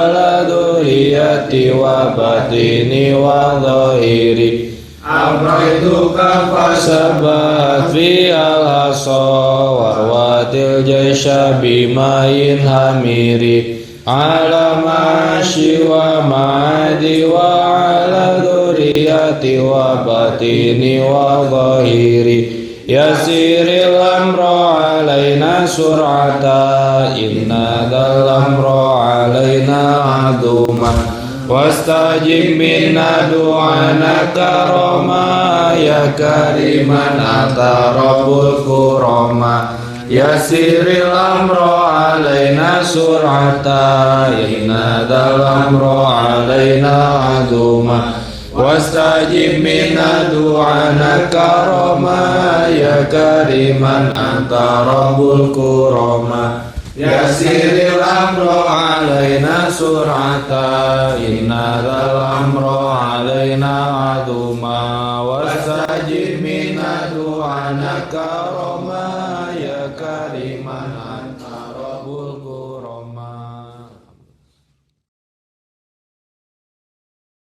ala duriyati wa batini wa zahiri amraituka fasabat fi al-asa warwatil jaisha bimain amiri ala ma'ashi wa ma'adi wa ala duriyati wa batini wa zahiri Yasiril amra alaina sur'ata inna dal amra alaina aduma wastajib minna du'ana karama ya kariman ata rabbul kurama Yasiril amra alaina sur'ata inna dal amra alaina aduma wastajib minna du'ana karama ya kariman anta rabbul kurama Yasiril amra alaina sur'ata inna dal amra alaina aduma wastajib minna du'ana karama ya kariman